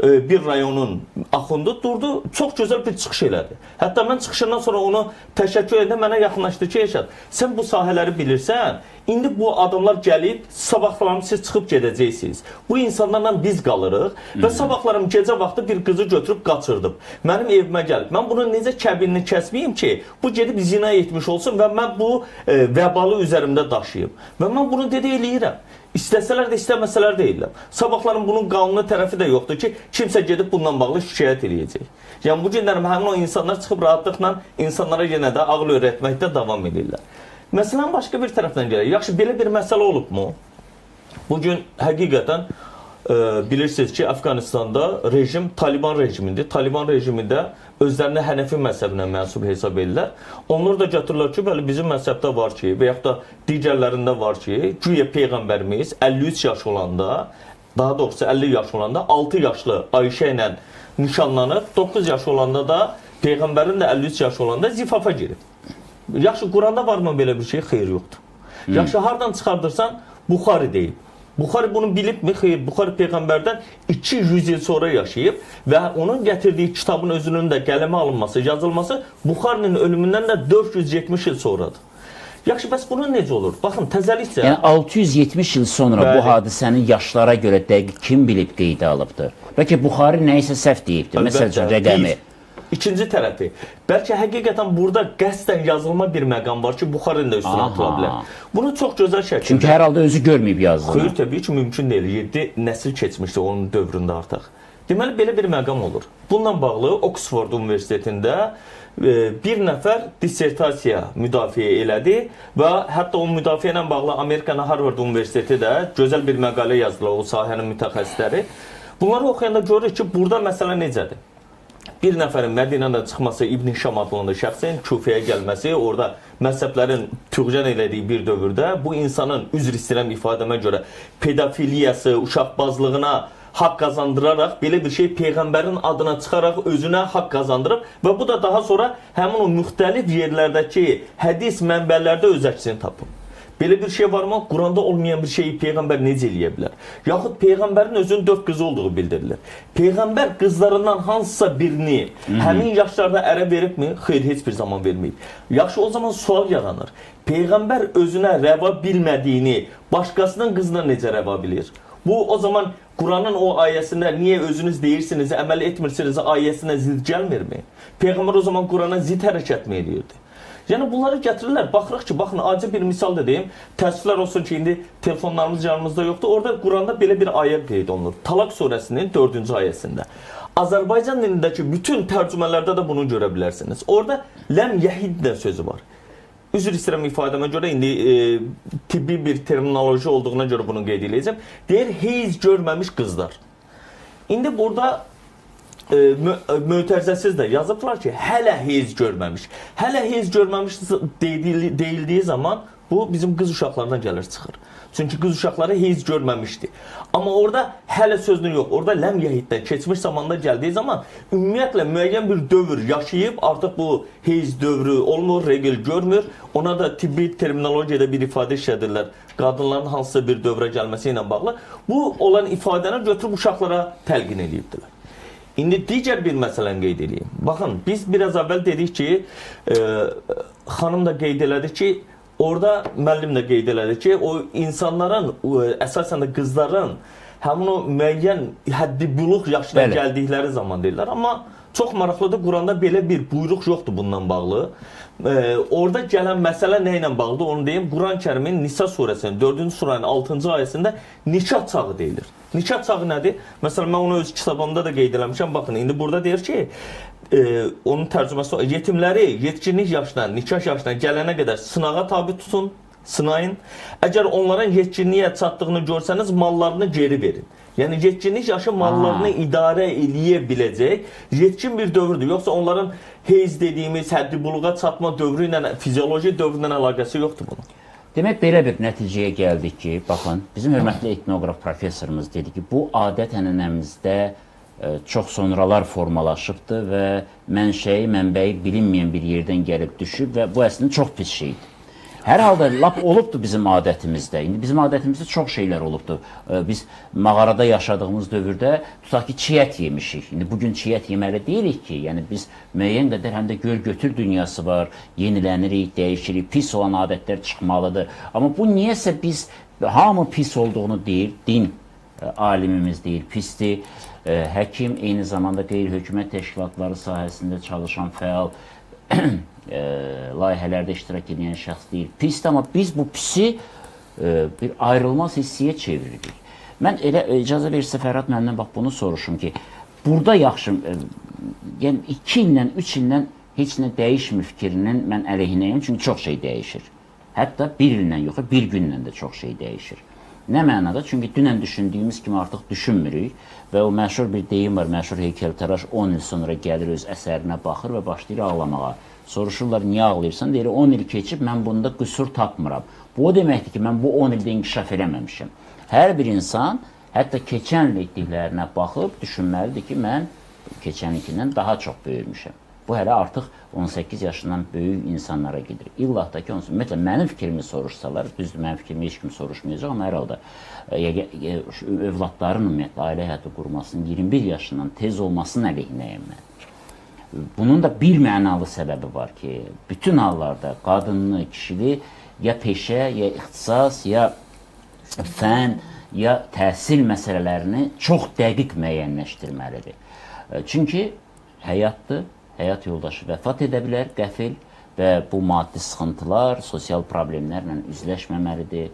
Speaker 5: bir rayonun axundu durdu, çox gözəl bir çıxış elədi. Hətta mən çıxışından sonra onu təşəkkür edən mənə yaxınlaşdı ki, Yaşad, sən bu sahələri bilirsən, indi bu adamlar gəlib, sabahlarım siz çıxıb gedəcəksiniz. Bu insanlarla biz qalırıq və sabahlarım gecə vaxtı bir qızı götürüb qaçırdım. Mənim evimə gəlib. Mən bunun necə kəbinini kəsməyim ki, bu gedib zina etmiş olsun və mən bu vəbalı üzərimdə daşıyım. Və mən bunu eləyirəm. İstəsələr də, istəməsələr də edirəm. Sabahların bunun qanuni tərəfi də yoxdur ki, kimsə gedib bundan bağlı şikayət edəcək. Yəni, bu günlərim həmin o insanlar çıxıb rahatlıqla insanlara yenə də ağıl öyrətməkdə davam edirlər. Məsələn, başqa bir tərəfdən gəlir. Yaxşı, belə bir məsələ olubmu? Bugün həqiqətən bilirsiniz ki, Əfqanistanda rejim Taliban rejimidir. Taliban rejimində özlərini Hənəfi məzhəbinə mənsub hesab edirlər. Onlar da gətirirlər ki, bəli, bizim məzhəbdə var ki, və yaxud da digərlərində var ki, güya Peyğəmbərimiz 53 yaş olanda, daha doğrusu 50 yaş olanda 6 yaşlı Ayşə ilə nişanlanıb, 9 yaş olanda da Peyğəmbərin də 53 yaş olanda zifafa girib. Yaxşı, Quranda varmı belə bir şey? Xeyr, yoxdur. Yaxşı, hardan çıxardırsan? Buxari deyib. Buxari bunu bilibmi? Xeyr, Buxari Peyğəmbərdən 200 il sonra yaşayıb və onun gətirdiyi kitabın özünün də qələmə alınması, yazılması Buxarinin ölümündən də 470 il sonradır. Yaxşı, bəs bunun necə olur? Baxın, təzəlikcə...
Speaker 1: Yəni, 670 il sonra bu hadisənin yaşlara görə dəqiq kim bilib qeydə alıbdır? Bəlkə Buxari nəyisə səhv deyibdir, məsələn, rəqəmi.
Speaker 5: İkinci tərəfi, bəlkə həqiqətən burada qəsdən yazılma bir məqam var ki, Buxarinin də üstünə atıla bilər. Bunu çox gözəl şəkildə...
Speaker 1: Çünki hər halda özü görməyib yazdığını.
Speaker 5: Xeyr, təbii ki, mümkün deyil. 7 nəsil keçmişdi onun dövründə artıq. Deməli, belə bir məqam olur. Bununla bağlı Oxford Universitetində bir nəfər dissertasiya müdafiə elədi və hətta o müdafiə ilə bağlı Amerikanın Harvard Universiteti də gözəl bir məqalə yazdılar o sahənin mütəxəssisləri. Bunları oxuyanda görürük ki, burada məsələ necədir? Bir nəfərin Mədinədən çıxması, İbn Şam adlı şəxsin Kufəyə gəlməsi, orada məzhəblərin tüğyan elədiyi bir dövrdə bu insanın, üzr istəyirəm ifadəmə görə, pedofiliyası, uşaqbazlığına haqq qazandıraraq, belə bir şey Peyğəmbərin adına çıxaraq özünə haqq qazandırıb və bu da daha sonra həmin o müxtəlif yerlərdəki hədis mənbələrdə öz əksini tapıb. Belə bir şey varmı? Quranda olmayan bir şeyi Peyğəmbər necə eləyə bilər? Yaxud Peyğəmbərin özünün 4 qızı olduğu bildirilir. Peyğəmbər qızlarından hansısa birini həmin yaşlarda ərə veribmi? Xeyr, heç bir zaman verməyib. Yaxşı, o zaman sual yaranır. Peyğəmbər özünə rəva bilmədiyini başqasının qızına necə rəva bilir? Bu, o zaman Quranın o ayəsində niyə özünüz deyirsiniz, əməl etmirsiniz ayəsinə zid gəlmirmi? Peyğəmbər o zaman Qurana zid hərəkət mi edirdi? Yəni bunları gətirirlər. Baxırıq ki, baxın, acı bir misal da deyim. Təəssüflər olsun ki, indi telefonlarımız yanımızda yoxdur. Orada Quranda belə bir ayə qeyd olunur. Talaq surəsinin 4-cü ayəsində. Azərbaycan dilindəki bütün tərcümələrdə də bunu görə bilərsiniz. Orada ləm yəhiddən sözü var. Üzr istəyirəm ifadəmə görə, indi tibbi bir terminoloji olduğuna görə bunu qeyd edəcəm. Deyir, heyz görməmiş qızlar. İndi burada mötərizəsiz də yazıblar ki, hələ heyz görməmiş. Hələ heyz görməmiş deyildiyi zaman bu bizim qız uşaqlarına gəlir çıxır. Çünki qız uşaqları heyz görməmişdi. Amma orada hələ sözünü yox, orada ləm yəhiddən keçmiş zamanda gəldiyi zaman ümumiyyətlə müəyyən bir dövr yaşayıb, artıq bu heyz dövrü olmur, regl görmür. Ona da tibbi terminologiyada bir ifadə işlədirlər. Qadınların hansısa bir dövrə gəlməsi ilə bağlı. Bu olan ifadəni götürüb uşaqlara təlqin edibdilər. İndi digər bir məsələni qeyd edeyim. Baxın, biz biraz əvvəl dedik ki, xanım da qeyd elədi ki, orada müəllim də qeyd elədi ki, o insanların, əsasən də qızların həmin o müəyyən həddi buluq yaşına gəldikləri zaman deyirlər. Amma çox maraqlıdır, Quranda belə bir buyruq yoxdur bununla bağlı. Orada gələn məsələ nə ilə bağlıdır, onu deyim. Quran-Kərimin Nisa surəsinin 4-cü surənin 6-cı ayəsində nikah çağı deyilir. Nikah çağı nədir? Məsələn, mən onu öz kitabımda da qeyd eləmişəm. Baxın, indi burada deyir ki, onun tərcüməsi yetimləri yetkinlik yaşına, nikah yaşına gələnə qədər sınağa tabi tutun, sınayın. Əgər onların yetkinliyə çatdığını görsəniz, mallarını geri verin. Yəni yetkinlik yaşı mallarını idarə eləyə biləcək yetkin bir dövrdür. Yoxsa onların heyz dediyimiz həddi buluğa çatma dövrü ilə, fizioloji dövrlə əlaqəsi yoxdur bunun.
Speaker 1: Demək, belə bir nəticəyə gəldik ki, baxın, bizim hörmətli etnoqraf professorumuz dedi ki, bu adət-ənənəmizdə çox sonralar formalaşıbdır və mənbəyi bilinməyən bir yerdən gəlib düşüb və bu əslində çox pis şeydir. Hər halda lap olubdur bizim adətimizdə. İndi bizim adətimizdə çox şeylər olubdur. Biz mağarada yaşadığımız dövrdə tutaq ki, çiət yemişik. İndi bugün çiət yeməli deyirik ki, yəni biz müəyyən qədər həm də götür dünyası var, yenilənirik, dəyişirik, pis olan adətlər çıxmalıdır. Amma bu niyəsə biz hamı pis olduğunu deyir, din alimimiz deyir, pisdir. Həkim, eyni zamanda qeyri-hökumət təşkilatları sahəsində çalışan fəal layihələrdə iştirak edən şəxs deyil, pisdir, amma biz bu pisi bir ayrılmaz hissiyə çeviririk. Mən elə icazə verirsə Fərhad məndən bax bunu soruşum ki, burada yaxşı, yəni 2 illə, 3 illə heç nə dəyişmir fikrinin mən əleyhinəyəm, çünki çox şey dəyişir. Hətta 1 illə yox, 1 günlə də çox şey dəyişir. Nə mənada? Çünki dünən düşündüyümüz kimi artıq düşünmürük və o məşhur bir deyim var, məşhur heykəltaraş 10 il sonra gəlir öz əsərinə baxır və başlayır ağlamağa. Soruşurlar, niyə ağlayırsan? Deyir, 10 il keçib, mən bunda qüsur tapmıram. Bu o deməkdir ki, mən bu 10 ildə inkişaf eləməmişim. Hər bir insan, hətta keçən il etdiklərinə baxıb, düşünməlidir ki, mən keçən ilkindən daha çox böyümüşəm. Bu hələ artıq 18 yaşından böyük insanlara gedir. İllah da ki, ümumiyyətlə, mənim fikrimi soruşsalar, düzdür, mənim fikrimi heç kim soruşmayacaq, amma hər halda övladların ümumiyyətlə ailə həyatı qurmasının 21 yaşından tez olmasının əleyhinəyəm mən. Bunun da bir mənalı səbəbi var ki, bütün hallarda qadınlı, kişili ya peşə, ya ixtisas, ya fən, ya təhsil məsələlərini çox dəqiq müəyyənləşdirməlidir. Çünki həyatdır, həyat yoldaşı vəfat edə bilər, qəfil və bu maddi sıxıntılar, sosial problemlərlə üzləşməməlidir.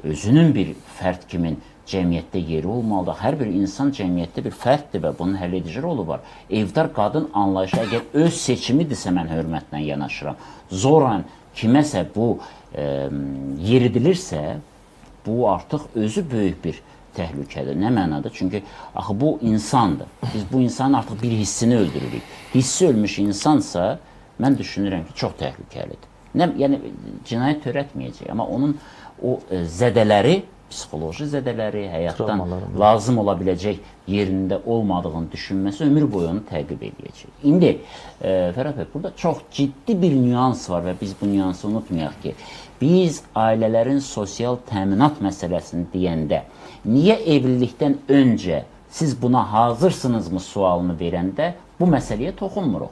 Speaker 1: Özünün bir fərd kimin cəmiyyətdə yeri olmalıdır. Hər bir insan cəmiyyətdə bir fərddir və bunun həlledici rolu var. Evdar qadın anlayışı əgər öz seçimidirsə mən hörmətlə yanaşıram. Zoran kiməsə bu yeridilirsə, bu artıq özü böyük bir təhlükədir. Nə mənada? Çünki axı bu insandır. Biz bu insanın artıq bir hissini öldürürük. Hissi ölmüş insansa mən düşünürəm ki, çox təhlükəlidir. Yəni cinayət törətməyəcək, amma onun o zədələri, psixoloji zədələri, həyatdan lazım ola biləcək yerində olmadığını düşünməsi ömür boyu onu təqib edəcək. İndi Fərəd bəy, burada çox ciddi bir nüans var və biz bu nüansı unutmayaq ki, biz ailələrin sosial təminat məsələsini deyəndə niyə evlilikdən öncə siz buna hazırsınızmı sualını verəndə bu məsələyə toxunmuruq?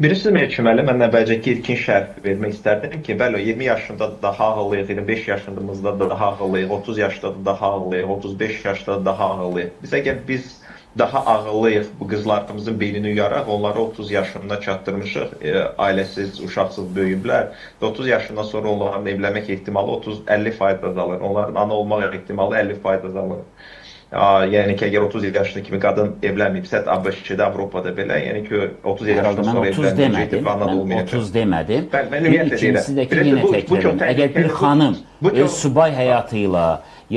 Speaker 3: Birisi məhkəməli, mən əvvəlcəki ilkin şərh vermək istərdim ki, bəli, 20 yaşında da daha ağıllıyıq, 25 yaşındamızda da daha ağıllıyıq, 30 yaşda da daha ağıllıyıq, 35 yaşda da daha ağıllıyıq. Biz əgər biz daha ağıllıyıq, bu qızlarımızın beynini uyaraq, onları 30 yaşında çatdırmışıq, ailəsiz, uşaqsız böyüyüblər və 30 yaşından sonra onların evlənmək ehtimalı 30-50% azalır, onların ana olmaq ehtimalı 50% azalır. Yəni ki, əgər 30 yaşında kimi qadın evlənməyibsə, ABŞ-də, Avropada belə, yəni ki, 30 yaşından sonra evlənməyəcəkdir, ana da olmayacaq.
Speaker 1: 30 demədim.
Speaker 3: Mən ümumiyyətlə
Speaker 1: İkincisi də ki, yenə təkrarlayım. Əgər bir xanım öz subay həyatı ilə,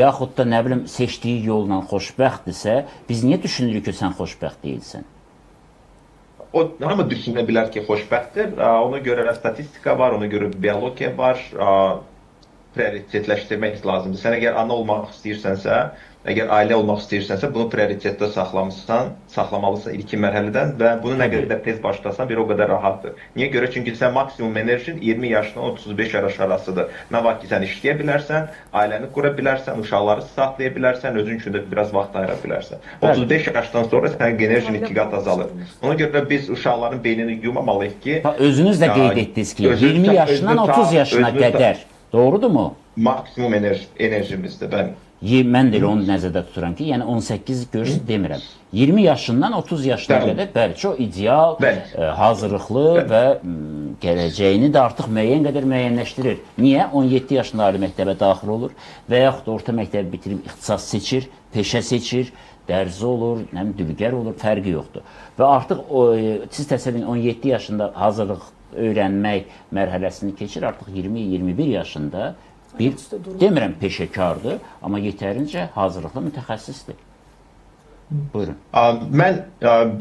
Speaker 1: yaxud da nə bilim seçdiyi yolla xoşbəxtdirsə, biz niyə düşünürük ki, sən xoşbəxt deyilsən?
Speaker 3: O hamı düşünə bilər ki, xoşbəxtdir. Ona görə statistika var, ona görə biologiya var. Prioritetləşdirmək lazımdır. Sən əgər ana olmaq istəyirsənsə, əgər ailə olmaq istəyirsənsə, bunu prioritetdə saxlamalısan ilkin mərhələdən və bunu nə qədər tez başlasan, bir o qədər rahatdır. Niyə görə? Çünki sən maksimum enerjin 20 yaşdan 35 yaş arasıdır. Nə vaxt ki, sən işləyə bilərsən, ailəni qura bilərsən, uşaqları saxlaya bilərsən, özün üçün də biraz vaxt ayıra bilərsən. 35 yaşdan sonra sənin enerjin 2 qat azalır. Ona görə biz uşaqların beynini yumamalıyıq ki...
Speaker 1: Özünüz də qeyd etdiniz ki, 20 yaşından 30 yaşına qədər. Doğrudumu?
Speaker 3: Maksimum enerjimizdir, bəli.
Speaker 1: Mən də onu nəzərdə tuturam ki, yəni 18 görürsün demirəm. 20 yaşından 30 yaşına qədər, bəli, çox ideal, hazırlıqlı və gələcəyini də artıq müəyyən qədər müəyyənləşdirir. Niyə? 17 yaşında ali məktəbə daxil olur və yaxud da orta məktəbi bitirib ixtisas seçir, peşə seçir, dərzi olur, dülgər olur, fərqi yoxdur. Və artıq siz təsəvvürün 17 yaşında hazırlıq öyrənmək mərhələsini keçir, artıq 20-21 yaşında bir, demirəm peşəkardır, amma yetərincə hazırlıqlı mütəxəssisdir. Buyurun.
Speaker 3: Mən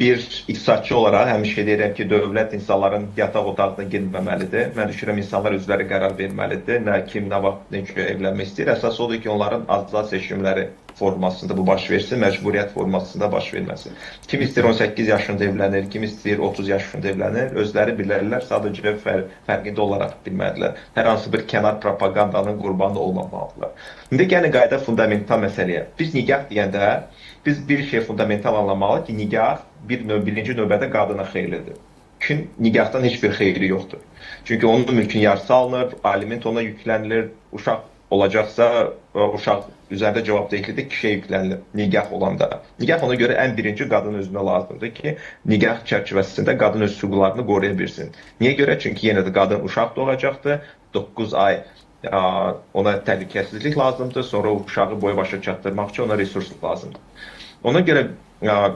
Speaker 3: bir iqtisadçı olaraq həmişə deyirəm ki, dövlət insanların yataq otağına girməməlidir. Mən düşünürəm, insanlar özləri qərar verməlidir. Nə kim, nə vaxt, nə ki, evlənmək istəyir. Əsas odur ki, onların azad seçimləri formasında bu baş versin, məcburiyyət formasında baş verməsin. Kim istəyir 18 yaşında evlənir, kim istəyir 30 yaşında evlənir, özləri bilərlər, sadəcə fərqində olaraq bilməlidirlər. Hər hansı bir kənar propagandanın qurbanı olmamalıdırlar. İndi gəlin qayda fundamental məsələyə. Biz nikah deyəndə, biz bir şey fundamental anlamalı ki, nikah birinci növbədə qadına xeyirlidir. Çünki nikahdan heç bir xeyri yoxdur. Çünki onun mülkün yarısı alınır, aliment ona yüklənilir, uşaq olacaqsa, uşaq üzərində cavabdehlikdə kişiyə yüklənilir nikah olanda. Nikah ona görə ən birinci qadın özünə lazımdır ki, nikah çərçivəsində qadın öz hüquqlarını qoruya bilsin. Niyə görə? Çünki yenə də qadın uşaq doğacaqdır, 9 ay ona təhlükəsizlik lazımdır, sonra uşağı boya başa çatdırmaq üçün ona resurs lazımdır. Ona görə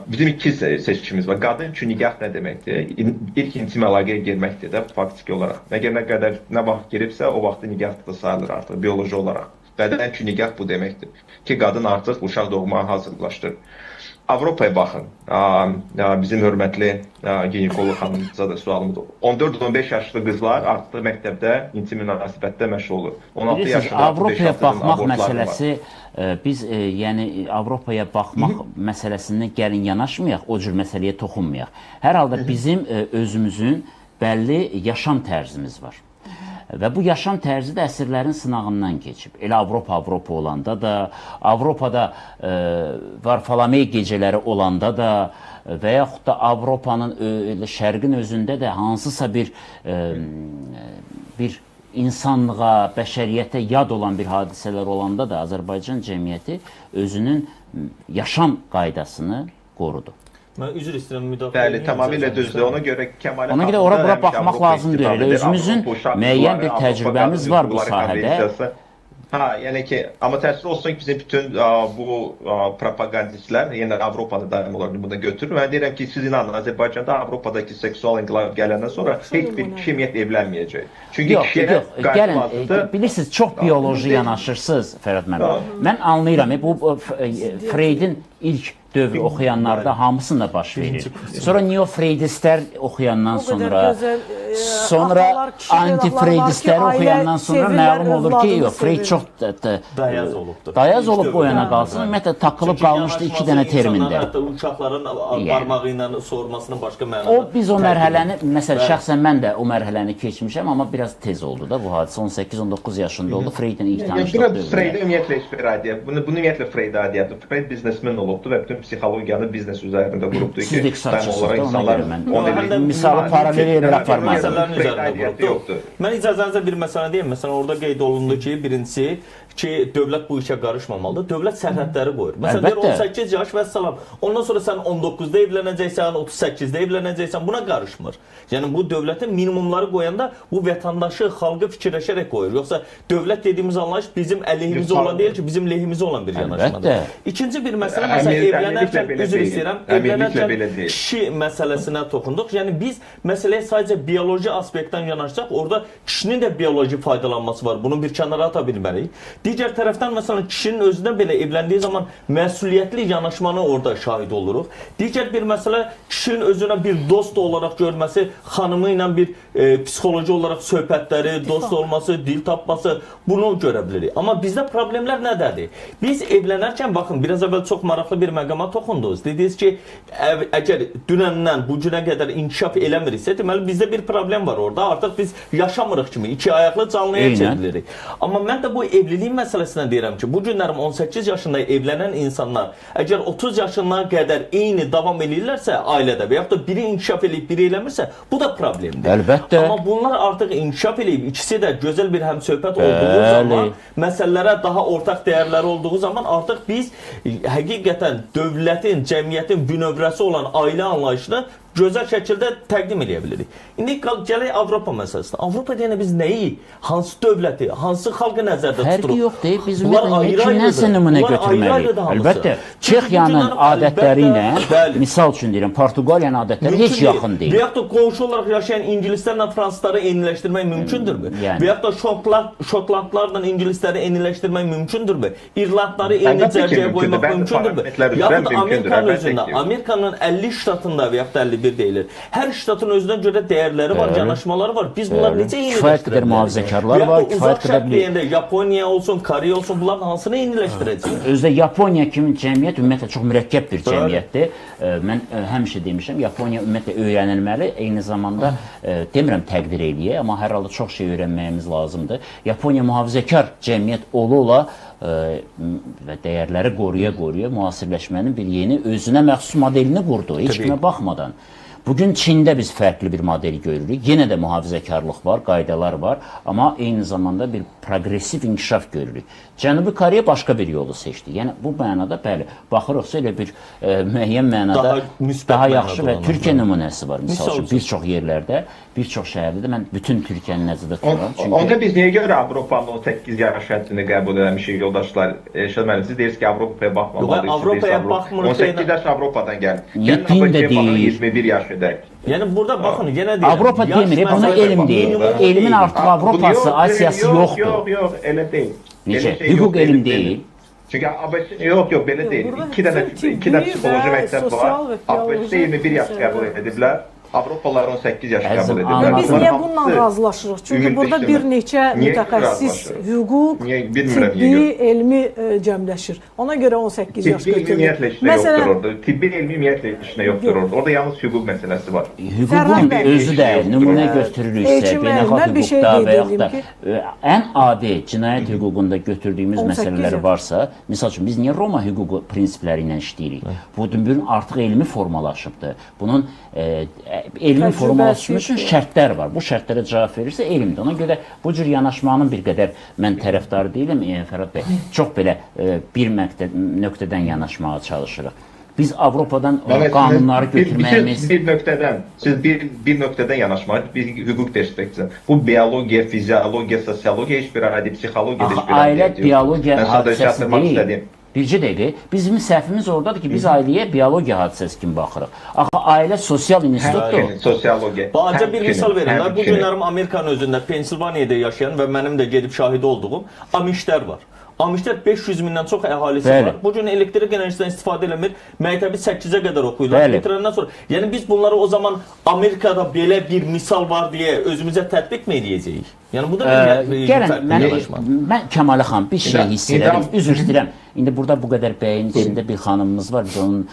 Speaker 3: bizim iki seçkimiz var. Qadın üçün nikah nə deməkdir? İlk intim əlaqəyə girməkdir də faktiki olaraq. Əgər nə qədər nə vaxt giribsə, o vaxtı nikah da sayılır artıq bioloji olaraq. Bədən üçün nikah bu deməkdir ki, qadın artıq uşaq doğmağa hazırlaşdır. Avropaya baxın. Bizim hörmətli ginekoloq xanımımıza da sualımız olur. 14-15 yaşlı qızlar artıq məktəbdə intim münasibətdə məşğul olur. 16 yaşında
Speaker 1: Avropaya baxmaq məsələsi biz yəni Avropaya baxmaq məsələsindən gəlin yanaşmayaq, o cür məsələyə toxunmayaq. Hər halda bizim özümüzün bəlli yaşam tərzimiz var. Və bu yaşam tərzi də əsrlərin sınağından keçib. Elə Avropa olanda da, Avropada Varfolomey gecələri olanda da və yaxud da Avropanın, şərqin özündə də hansısa bir insanlığa, bəşəriyyətə yad olan bir hadisələr olanda da Azərbaycan cəmiyyəti özünün yaşam qaydasını qorudu.
Speaker 5: Mən üzr istəyirəm, müdafiə.
Speaker 3: Bəli, tamamilə düzdür. Ona görə Kəmalə
Speaker 1: ona görə ora baxmaq lazım deyil. Özümüzün müəyyən bir təcrübəmiz var bu sahədə.
Speaker 3: Ha, yəni ki, amma təəssüf olsun ki, bizim bütün bu propagandistlər, yəni Avropanı daim olaraq bunu götürür. Mən deyirəm ki, siz inanın, Azərbaycanda Avropadakı seksual inqilab gələndən sonra heç bir kişi ümumiyyətlə evlənməyəcək. Çünki kişiyə
Speaker 1: gəlin, bilirsiniz, çox bioloji yanaşırsınız, Fərhad müəllim. Mən anlayıram, bu Freydin ilk dövr oxuyanlarda hamısında baş verir. Sonra neo-Freydistlər oxuyandan sonra anti-Freydistlər oxuyandan sonra məlum olur ki, Freyd çox
Speaker 5: dayaz olubdur.
Speaker 1: Dayaz olub o yana qalsın. Ümumiyyətlə takılıb qalmışdı 2 dənə termində.
Speaker 5: Hətta uşaqların barmağı ilə sormasının başqa mənada.
Speaker 1: Biz o mərhələni, məsələn, şəxsən mən də o mərhələni keçmişəm, amma biraz tez oldu da bu hadisə. 18-19 yaşında oldu. Freydin ilk tanışlıq dövrü.
Speaker 3: Freydin ümumiyyətlə heç bir aidiyyət. Bunu ümumiyyətlə Freyd aidiyyətdir. Freyd biznesmen olubdu və bütün psixologiyanı biznes üzərində qurubdu ki,
Speaker 1: insanlar misalı paralel edərək aparmayır.
Speaker 5: Mən icazənizlə bir məsələ deyim. Məsələn, orada qeyd olundu ki, birincisi ki, dövlət bu işə qarışmamalıdır. Dövlət sərhədləri qoyur. Məsələn, deyir 18 yaş və salam. Ondan sonra sən 19-da evlənəcəksən, 38-də evlənəcəksən, buna qarışmır. Yəni, bu dövlətin minimumları qoyanda bu vətəndaşı, xalqı fikirləşərək qoyur. Yoxsa dövlət dediyimiz anlayış bizim əleyhimizə olan deyil ki, bizim lehimizə olan bir yanaşmadır. İkinci bir məsələ, məsələn, evlənərkən, üzr istəyirəm, evlənərkən kişi məsələsinə toxunduq. Yəni, biz məsələyə sadəcə bioloji aspektdən yanaşsaq, orada kişinin də bioloji faydalanması var. Bunu bir kənara ata bilmərik. Digər tərəfdən, məsələn, kişinin özünə belə evləndiyi zaman məsuliyyətli yanaşmanı orada şahid oluruq. Digər bir məsələ, kişinin özünə bir dost olaraq görməsi, xanımı ilə bir psixoloji olaraq söhbətləri, dost olması, dil tapması, bunu görə bilirik. Amma bizdə problemlər nədədir? Biz evlənərkən, baxın, biraz əvvəl çox maraqlı bir məqama toxundunuz. Dediniz ki, əgər dünəndən bu günə qədər inkişaf eləmiriksə, deməli, bizdə bir problem var orada. Artıq biz yaşamırıq kimi, iki ayaqlı canlıya çevrilik. Amma mən də bu evlilik məsələsinə deyirəm ki, bu günlərim 18 yaşında evlənən insanlar əgər 30 yaşına qədər eyni davam edirlərsə ailədə və yaxud da biri inkişaf edib, biri eləmirsə, bu da problemdir.
Speaker 1: Əlbəttə.
Speaker 5: Amma bunlar artıq inkişaf edib, ikisi də gözəl bir həmsöhbət olduğu zaman, məsələlərə daha ortaq dəyərləri olduğu zaman artıq biz həqiqətən dövlətin, cəmiyyətin bünövrəsi olan ailə anlayışını gözəl şəkildə təqdim edə bilirik. İndi gələk Avropa məsələsinə. Avropa deyənə biz nəyi, hansı dövləti, hansı xalqı nəzərdə tuturuq?
Speaker 1: Fərqi yox deyib, biz kimdənsə nümunə götürməliyik. Əlbəttə, Çexiyanın adətləri ilə, misal üçün deyirəm, Portuqaliyanın adətləri heç yaxın deyil.
Speaker 5: Və yaxud da qonşu olaraq yaşayan ingilislərlə fransızları eyniləşdirmək mümkündürmü? Və yaxud da şotlandlarla ingilisləri eyniləşdirmək mümkündürmü? İrlandları eyni cərgəyə qoymaq mümkündürmü? Yaxud da Amerikanın özündə, Amerikanın 50 ştatında və yaxud da 51 deyilir. Hər ştatın özünə görə dəyərləri var, yanaşmaları var. Biz bunlar necə eyniləşdirə
Speaker 1: kifayət qədər mühafizəkarlar var,
Speaker 5: kifayət qədər deyəndə Yaponiya olsun, Koreya olsun, bunların hansını eyniləşdirəcək?
Speaker 1: Özdə Yaponiya kimi cəmiyyət ümumiyyətlə çox mürəkkəb bir cəmiyyətdir. Mən həmişə demişəm, Yaponiya ümumiyyətlə öyrənilməli, eyni zamanda demirəm təqdir eləyək, amma hər halda çox şey öyrənməyimiz lazımdır. Yaponiya mühafizəkar cəmiyyət ola və dəyərləri qoruya-qoruya müasirləşmənin bir yeni özünə məxsus modelini qurdu, heç kimə baxmadan. Bugün Çində biz fərqli bir model görürük. Yenə də mühafizəkarlıq var, qaydalar var, amma eyni zamanda bir progressiv inkişaf görürük. Cənubi Koreya başqa bir yolu seçdi. Yəni bu mənada bəli, baxırıqsa elə bir müəyyən mənada daha yaxşı və Türkiyə nümunəsi var. Misal üçün bir çox yerlərdə, bir çox şəhərdə mən bütün Türkiyəni nəzərdə tuturam.
Speaker 3: Onda biz niyə görə Avropanın 18 yaş həddini qəbul eləmişik yoldaşlar? Şəhərlər siz deyirsiniz ki, Avropaya baxmamalıyıq.
Speaker 5: Avropaya baxmırıq.
Speaker 3: 18 yaş Avropadan gəlir.
Speaker 1: Yetkin də deyil.
Speaker 3: 21 yaş edək.
Speaker 5: Yəni burada baxın, yenə deyirəm.
Speaker 1: Avropa demir, buna elm deyil. Elmin artıq Avropası, Asiyası yoxdur.
Speaker 3: Yox, elə deyil.
Speaker 1: Necə? Hüquq elm deyil.
Speaker 3: Çünki yox, belə deyil. İki dənə psixoloji məktəb var. ABC 21 yaş qəbul ediblər. Avropalılar 18 yaş qəbul ediblər.
Speaker 4: Biz niyə bununla razılaşırıq? Çünki burada bir neçə mütəxəssis hüquq, tibbi, elmi cəmləşir. Ona görə 18 yaş götürülür.
Speaker 3: Məsələn, tibbi elmi ümumiyyətlə işinə yoxdur orada. Orada yalnız hüquq məsələsi var.
Speaker 1: Hüququn özü də nümunə götürülürsə, beynəlxalq hüquqda və yaxud da ən adi cinayət hüququnda götürdüyümüz məsələlər varsa, misal üçün biz niyə Roma hüququ prinsipləri ilə işləyirik? Bu gün artıq elmi formalaşıbdır. Bunun elmin formalaşması üçün şərtlər var. Bu şərtlərə cavab verirsə elmdir. Ona görə bu cür yanaşmanın bir qədər mən tərəfdarı deyiləm, Fərhad bəy. Çox belə bir nöqtədən yanaşmağa çalışırıq. Biz Avropadan
Speaker 3: Mehmet,
Speaker 1: qanunları
Speaker 3: bir
Speaker 1: götürməyimiz
Speaker 3: siz bir nöqtədən yanaşmayın. Bir hüquq perspektivi. Bu biologiya, fiziologiya, sosiologiya heç bir ayrı, psixologiya heç bir ayrı.
Speaker 1: ailə biologiya
Speaker 3: Mən sadəcə
Speaker 1: hadisəsi
Speaker 3: çatdırmaq
Speaker 1: deyil.
Speaker 3: istədim.
Speaker 1: Bircə dəqiqə. Bizim səhvimiz oradadır ki, biz ailəyə biologiya hadisəsi kimi baxırıq. Axı ailə sosial institutdur.
Speaker 3: Həmçinin sosiologiya.
Speaker 5: Balaca bir misal verirlər. Bu
Speaker 3: həmçinin.
Speaker 5: günlərim Amerikanın özündə, Pensilvaniyada yaşayan və mənim də gedib şahidi olduğum Amişlər var. Amişlər 500 mindən çox əhalisi
Speaker 1: Bəli.
Speaker 5: var. Bu gün elektrik enerjisindən istifadə eləmir. Məktəbi 8-ə qədər oxuyurlar.
Speaker 1: Bəli.
Speaker 5: Bitirəndən sonra. Yəni biz bunları o zaman Amerikada belə bir misal var deyə özümüzə tətbiq mi edəcəyik? Yəni bu da bir
Speaker 1: Gəlin,
Speaker 5: yanaşma.
Speaker 1: mən Kəmalə xanım bir şey hiss edirəm.
Speaker 3: İndam-
Speaker 1: Üzr istəyirəm. İndi burada bu qədər bəyin içində bir xanımımız var. Biz onun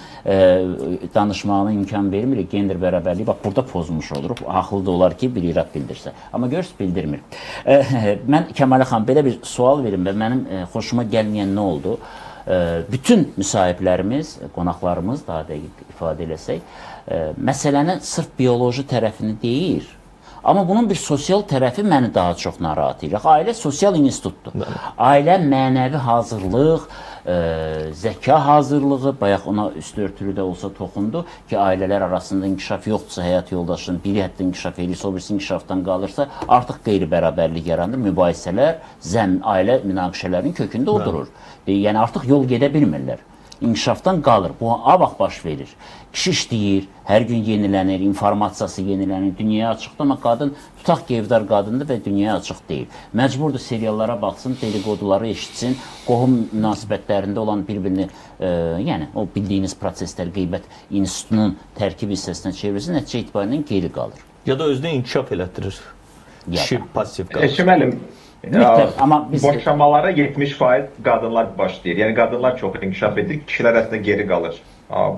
Speaker 1: danışmağına imkan vermirik. Gender bərabərliyi bax burada pozmuş oluruq. Haqlı da olar ki, bir irad bildirsə. Amma görürsüz bildirmir. Mən Kəmalə xanım belə bir sual verim və mənim xoşuma gəlməyən nə oldu? Bütün müsahiblərimiz, qonaqlarımız daha dəqiq ifadə eləsək, məsələnin sırf bioloji tərəfini deyir. Amma bunun bir sosial tərəfi məni daha çox narahat edir. Ailə sosial institutdur. Ailə mənəvi hazırlıq, zəka hazırlığı, bayaq ona üstü örtülü də olsa toxundu ki, ailələr arasında inkişaf yoxdursa, həyat yoldaşının biri hətta inkişaf edirsə, o birisi inkişafdan qalırsa, artıq qeyri-bərabərlik yaranır, mübahisələr, ailə münaqişələrinin kökündə o durur. Yəni artıq yol gedə bilmirlər. İnkişafdan qalır. Bu vaxt baş verir. Kişi işləyir, hər gün yenilənir, informasiyası yenilənir, dünyaya açıqdır, amma qadın tutaq ki, evdar qadındır və dünyaya açıq deyil. Məcburdur seriallara baxsın, dedikoduları eşitsin, qohum münasibətlərində olan bir-birini, yəni o bildiyiniz proseslər qeybət institutunun tərkib hissəsinə çevrilsin, nəticə etibarilə geri qalır.
Speaker 5: Ya da özünü inkişaf elətdirir. Kişi pasiv qalır.
Speaker 3: Müəllim,
Speaker 1: Amma biz
Speaker 3: boşanmalara 70% qadınlar başlayır. Yəni qadınlar çox inkişaf edir, kişilər əslində geri qalır.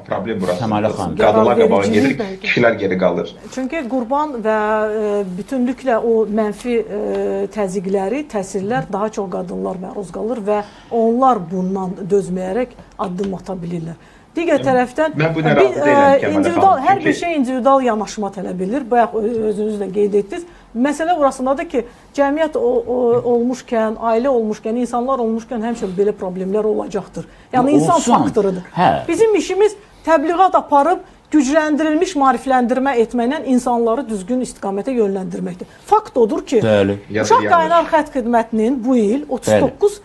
Speaker 3: Problem burası.
Speaker 1: Kəmalə xanım.
Speaker 3: Qadınlar qabağa
Speaker 4: Qərarvericilik
Speaker 3: gedir,
Speaker 4: bəlkə.
Speaker 3: kişilər geri qalır.
Speaker 4: Çünki qurban və bütünlüklə o mənfi təzyiqləri, təsirlər daha çox qadınlar məruz qalır və onlar bundan dözməyərək addım ata bilirlər. Digər tərəfdən
Speaker 3: Mən buna razı deyiləm, Kəmalə
Speaker 4: individual
Speaker 3: xanım,
Speaker 4: hər bir
Speaker 3: çünki-
Speaker 4: şey individual yanaşma tələb edir. Bayaq özünüz də qeyd etdiniz. Məsələ burasındadır ki, cəmiyyət olmuşkən, ailə olmuşkən, insanlar olmuşkən həmişə belə problemlər olacaqdır. Yəni insan
Speaker 1: Olsun.
Speaker 4: faktorudur.
Speaker 1: Hə.
Speaker 4: Bizim işimiz təbliğat aparıb gücləndirilmiş maarifləndirmə etməklə insanları düzgün istiqamətə yönləndirməkdir. Fakt odur ki,
Speaker 1: Bəli.
Speaker 4: Uşaq
Speaker 3: Yanlış.
Speaker 4: Qaynar Xətt Xidmətinin bu il 39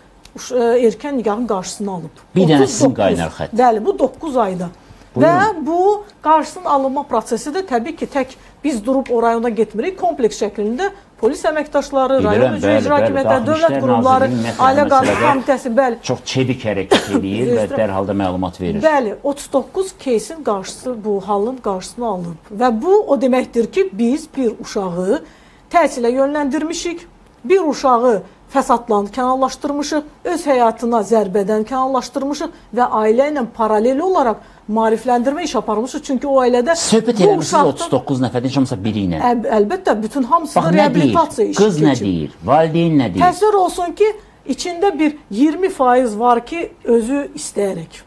Speaker 4: erkən nikahın qarşısını alıb.
Speaker 1: Bir dənə
Speaker 4: 39.
Speaker 1: sizin Qaynar Xətt.
Speaker 4: Bəli, bu 9 ayda. Və bu qarşısının alınma prosesi də təbii ki, tək biz durub o rayona getmirik, kompleks şəklində polis əməkdaşları,
Speaker 1: Bilirəm,
Speaker 4: rayon üzrə
Speaker 1: bəli,
Speaker 4: icra
Speaker 1: bəli.
Speaker 4: hakimiyyətləri,
Speaker 1: Daxili
Speaker 4: dövlət
Speaker 1: İşlər
Speaker 4: qurumları,
Speaker 1: Nazirliyinin
Speaker 4: Ailə Qadın
Speaker 1: məsələdə
Speaker 4: Komitəsi, bəli.
Speaker 1: çox çevik hərəkət edir və dərhal da məlumat verir.
Speaker 4: Bəli, 39 keysin qarşısı, bu halın qarşısını alınıb. Və bu o deməkdir ki, biz bir uşağı təhsilə yönləndirmişik, bir uşağı fəsadla kənarlaşdırmışıq, öz həyatına zərbədən kənarlaşdırmışıq və ailə ilə paralel olaraq maarifləndirmə iş aparmışıq. Çünki o ailədə
Speaker 1: Söhbət
Speaker 4: bu
Speaker 1: eləmişsiniz
Speaker 4: uşaqdan-
Speaker 1: 39 nəfərdən heç olmasa biri ilə.
Speaker 4: Əlbəttə, bütün hamısı
Speaker 1: Bax
Speaker 4: da
Speaker 1: nə deyir?
Speaker 4: reabilitasiya işi
Speaker 1: Qız nə
Speaker 4: keçib.
Speaker 1: deyir? Valideyn nə deyir?
Speaker 4: Təsvir olsun ki, içində bir 20% var ki, özü istəyərək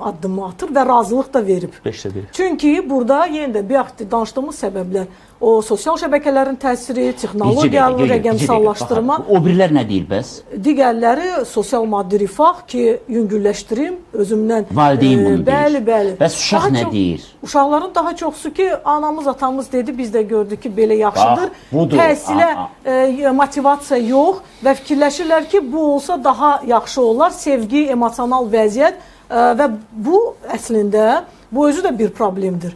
Speaker 4: addımı atır və razılıq da verib.
Speaker 5: 5-də 1.
Speaker 4: Çünki burada yenə də bir danışdığımız səbəblər, o sosial şəbəkələrin təsiri, texnologiyanın rəqəmsallaşdırma,
Speaker 1: O birilər nə deyir bəs?
Speaker 4: digərləri sosial maddi rifah ki, yüngülləşdirim özümdən.
Speaker 1: Valideyn bunu deyir.
Speaker 4: Bəli, bəli.
Speaker 1: Bəs uşaq
Speaker 4: Daha
Speaker 1: nə
Speaker 4: çox-
Speaker 1: deyir?
Speaker 4: Uşaqların daha çoxsu ki, anamız, atamız dedi, biz də gördük ki, belə yaxşıdır.
Speaker 1: Bax, budur.
Speaker 4: Təhsilə motivasiya yox və fikirləşirlər ki, bu olsa daha yaxşı olar. Sevgi, emosional vəziyyət və bu əslində bu özü də bir problemdir.